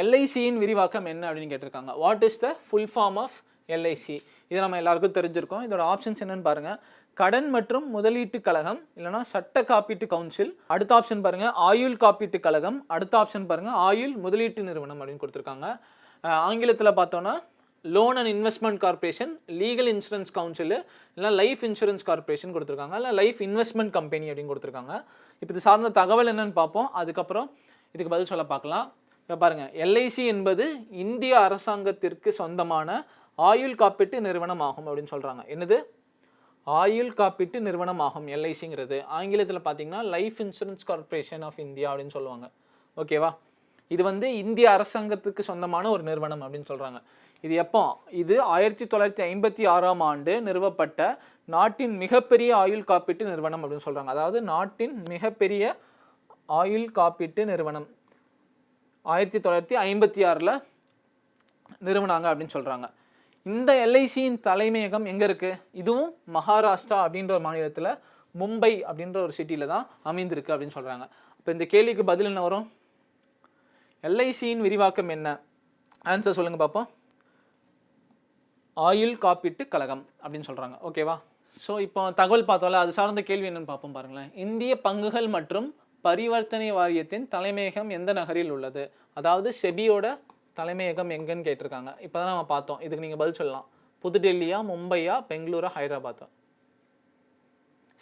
எல்ஐசியின் விரிவாக்கம் என்ன அப்படின்னு கேட்டிருக்காங்க. What is the full form of LIC? இது நம்ம எல்லாருக்கும் தெரிஞ்சிருக்கோம். இதோட ஆப்ஷன்ஸ் என்னன்னு பாருங்கள். கடன் மற்றும் முதலீட்டு கழகம், இல்லைனா சட்ட காப்பீட்டு கவுன்சில். அடுத்த ஆப்ஷன் பாருங்கள் ஆயுள் காப்பீட்டு கழகம். அடுத்த ஆப்ஷன் பாருங்கள் ஆயுள் முதலீட்டு நிறுவனம் அப்படின்னு கொடுத்துருக்காங்க. ஆங்கிலத்தில் பார்த்தோன்னா loan and investment corporation, legal insurance council, இல்லைனா லைஃப் இன்சூரன்ஸ் கார்பரேஷன் கொடுத்துருக்காங்க, இல்லை லைஃப் இன்வெஸ்ட்மெண்ட் கம்பெனி அப்படின்னு கொடுத்துருக்காங்க. இப்போ இது சார்ந்த தகவல் என்னன்னு பார்ப்போம், அதுக்கப்புறம் இதுக்கு பதில் சொல்ல பார்க்கலாம். இப்போ பாருங்கள், எல்ஐசி என்பது இந்திய அரசாங்கத்திற்கு சொந்தமான ஆயுள் காப்பீட்டு நிறுவனம் ஆகும் அப்படின்னு சொல்கிறாங்க. என்னது? ஆயுள் காப்பீட்டு நிறுவனம் ஆகும் எல்ஐசிங்கிறது. ஆங்கிலத்தில் பார்த்தீங்கன்னா life insurance corporation of India அப்படின்னு சொல்லுவாங்க. ஓகேவா? இது வந்து இந்திய அரசாங்கத்துக்கு சொந்தமான ஒரு நிறுவனம் அப்படின்னு சொல்கிறாங்க. இது எப்போ? இது 1956ஆம் ஆண்டு நிறுவப்பட்ட நாட்டின் மிகப்பெரிய ஆயுள் காப்பீட்டு நிறுவனம் அப்படின்னு சொல்கிறாங்க. அதாவது நாட்டின் மிகப்பெரிய ஆயுள் காப்பீட்டு நிறுவனம் 1956 நிறுவனாங்க அப்படின்னு சொல்கிறாங்க. இந்த எல்ஐசியின் தலைமையகம் எங்கே இருக்குது? இதுவும் மகாராஷ்டிரா அப்படின்ற ஒரு மாநிலத்தில் மும்பை அப்படின்ற ஒரு சிட்டியில் தான் அமைந்திருக்கு அப்படின்னு சொல்கிறாங்க. இப்போ இந்த கேள்விக்கு பதில் என்ன வரும்? எல்ஐசியின் விரிவாக்கம் என்ன? ஆன்சர் சொல்லுங்கள் பார்ப்போம். ஆயுள் காப்பீட்டு கழகம் அப்படின்னு சொல்கிறாங்க. ஓகேவா? ஸோ இப்போ தகவல் பார்த்தோம்ல, அது சார்ந்த கேள்வி என்னென்னு பார்ப்போம் பாருங்களேன். இந்திய பங்குகள் மற்றும் பரிவர்த்தனை வாரியத்தின் தலைமையகம் எந்த நகரில் உள்ளது? அதாவது செபியோட தலைமையகம் எங்கன்னு கேட்டிருக்காங்க. இப்போ தான் நம்ம பார்த்தோம். இதுக்கு நீங்கள் பதில் சொல்லலாம். புதுடெல்லியா, மும்பையா, பெங்களூரா, ஹைதராபாத்தா?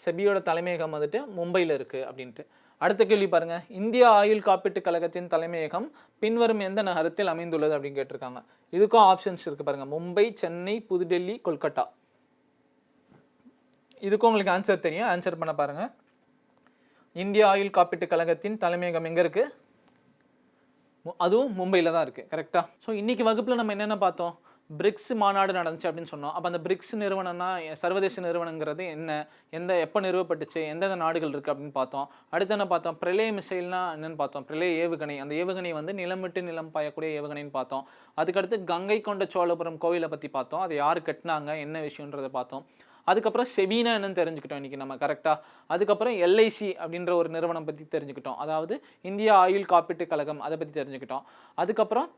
செபியோட தலைமையகம் வந்துட்டு மும்பையில் இருக்குது அப்படின்ட்டு. அடுத்த கேள்வி பாருங்கள். இந்திய ஆயுள் காப்பீட்டு கழகத்தின் தலைமையகம் பின்வரும் எந்த நகரத்தில் அமைந்துள்ளது அப்படின்னு கேட்டிருக்காங்க. இதுக்கும் ஆப்ஷன்ஸ் இருக்குது பாருங்கள். மும்பை, சென்னை, புதுடெல்லி, கொல்கட்டா. இதுக்கும் உங்களுக்கு ஆன்சர் தெரியும். ஆன்சர் பண்ண பாருங்கள். இந்திய ஆயுள் காப்பீட்டு கழகத்தின் தலைமையகம் எங்கே இருக்குது? அதுவும் மும்பையில் தான் இருக்குது. கரெக்டாக? ஸோ இன்றைக்கி வகுப்பில் நம்ம என்னென்ன பார்த்தோம்? பிரிக்ஸ் மாநாடு நடந்துச்சு அப்படின்னு சொன்னோம். அப்போ அந்த பிரிக்ஸ் நிறுவனம்னா சர்வதேச நிறுவனங்கிறது என்ன, எப்போ நிறுவப்பட்டுச்சு, எந்தெந்த நாடுகள் இருக்குது அப்படின்னு பார்த்தோம். அடுத்து என்ன பார்த்தோம்? பிரளய மிசைல்னா என்னென்னு பார்த்தோம். பிரளய ஏவுகணை. அந்த ஏவுகணை வந்து நிலம் விட்டு நிலம் பாயக்கூடிய ஏவுகணைன்னு பார்த்தோம். அதுக்கடுத்து கங்கை கொண்ட சோழபுரம் கோவிலை பற்றி பார்த்தோம். அதை யார் கட்டினாங்க, என்ன விஷயன்றதை பார்த்தோம். அதுக்கப்புறம் செபினா என்னன்னு தெரிஞ்சுக்கிட்டோம் இன்றைக்கி நம்ம. கரெக்டாக? அதுக்கப்புறம் எல்ஐசி அப்படின்ற ஒரு நிறுவனம் பற்றி தெரிஞ்சுக்கிட்டோம். அதாவது இந்திய ஆயுள் காப்பீட்டு கழகம், அதை பற்றி தெரிஞ்சுக்கிட்டோம். அதுக்கப்புறம்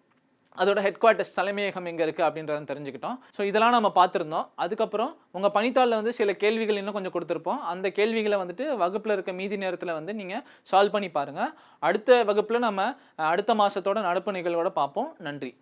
அதோட ஹெட் குவார்ட்டர்ஸ் தலைமையகம் எங்கே இருக்குது அப்படின்றத தெரிஞ்சுக்கிட்டோம். ஸோ இதெல்லாம் நம்ம பார்த்துருந்தோம். அதுக்கப்புறம் உங்கள் பணித்தாளில் வந்து சில கேள்விகள் இன்னும் கொஞ்சம் கொடுத்துருப்போம். அந்த கேள்விகளை வந்துட்டு வகுப்பில் இருக்க மீதி நேரத்தில் வந்து நீங்கள் சால்வ் பண்ணி பாருங்கள். அடுத்த வகுப்பில் நம்ம அடுத்த மாதத்தோட நடப்பு நிகழ்வோட பார்ப்போம். நன்றி.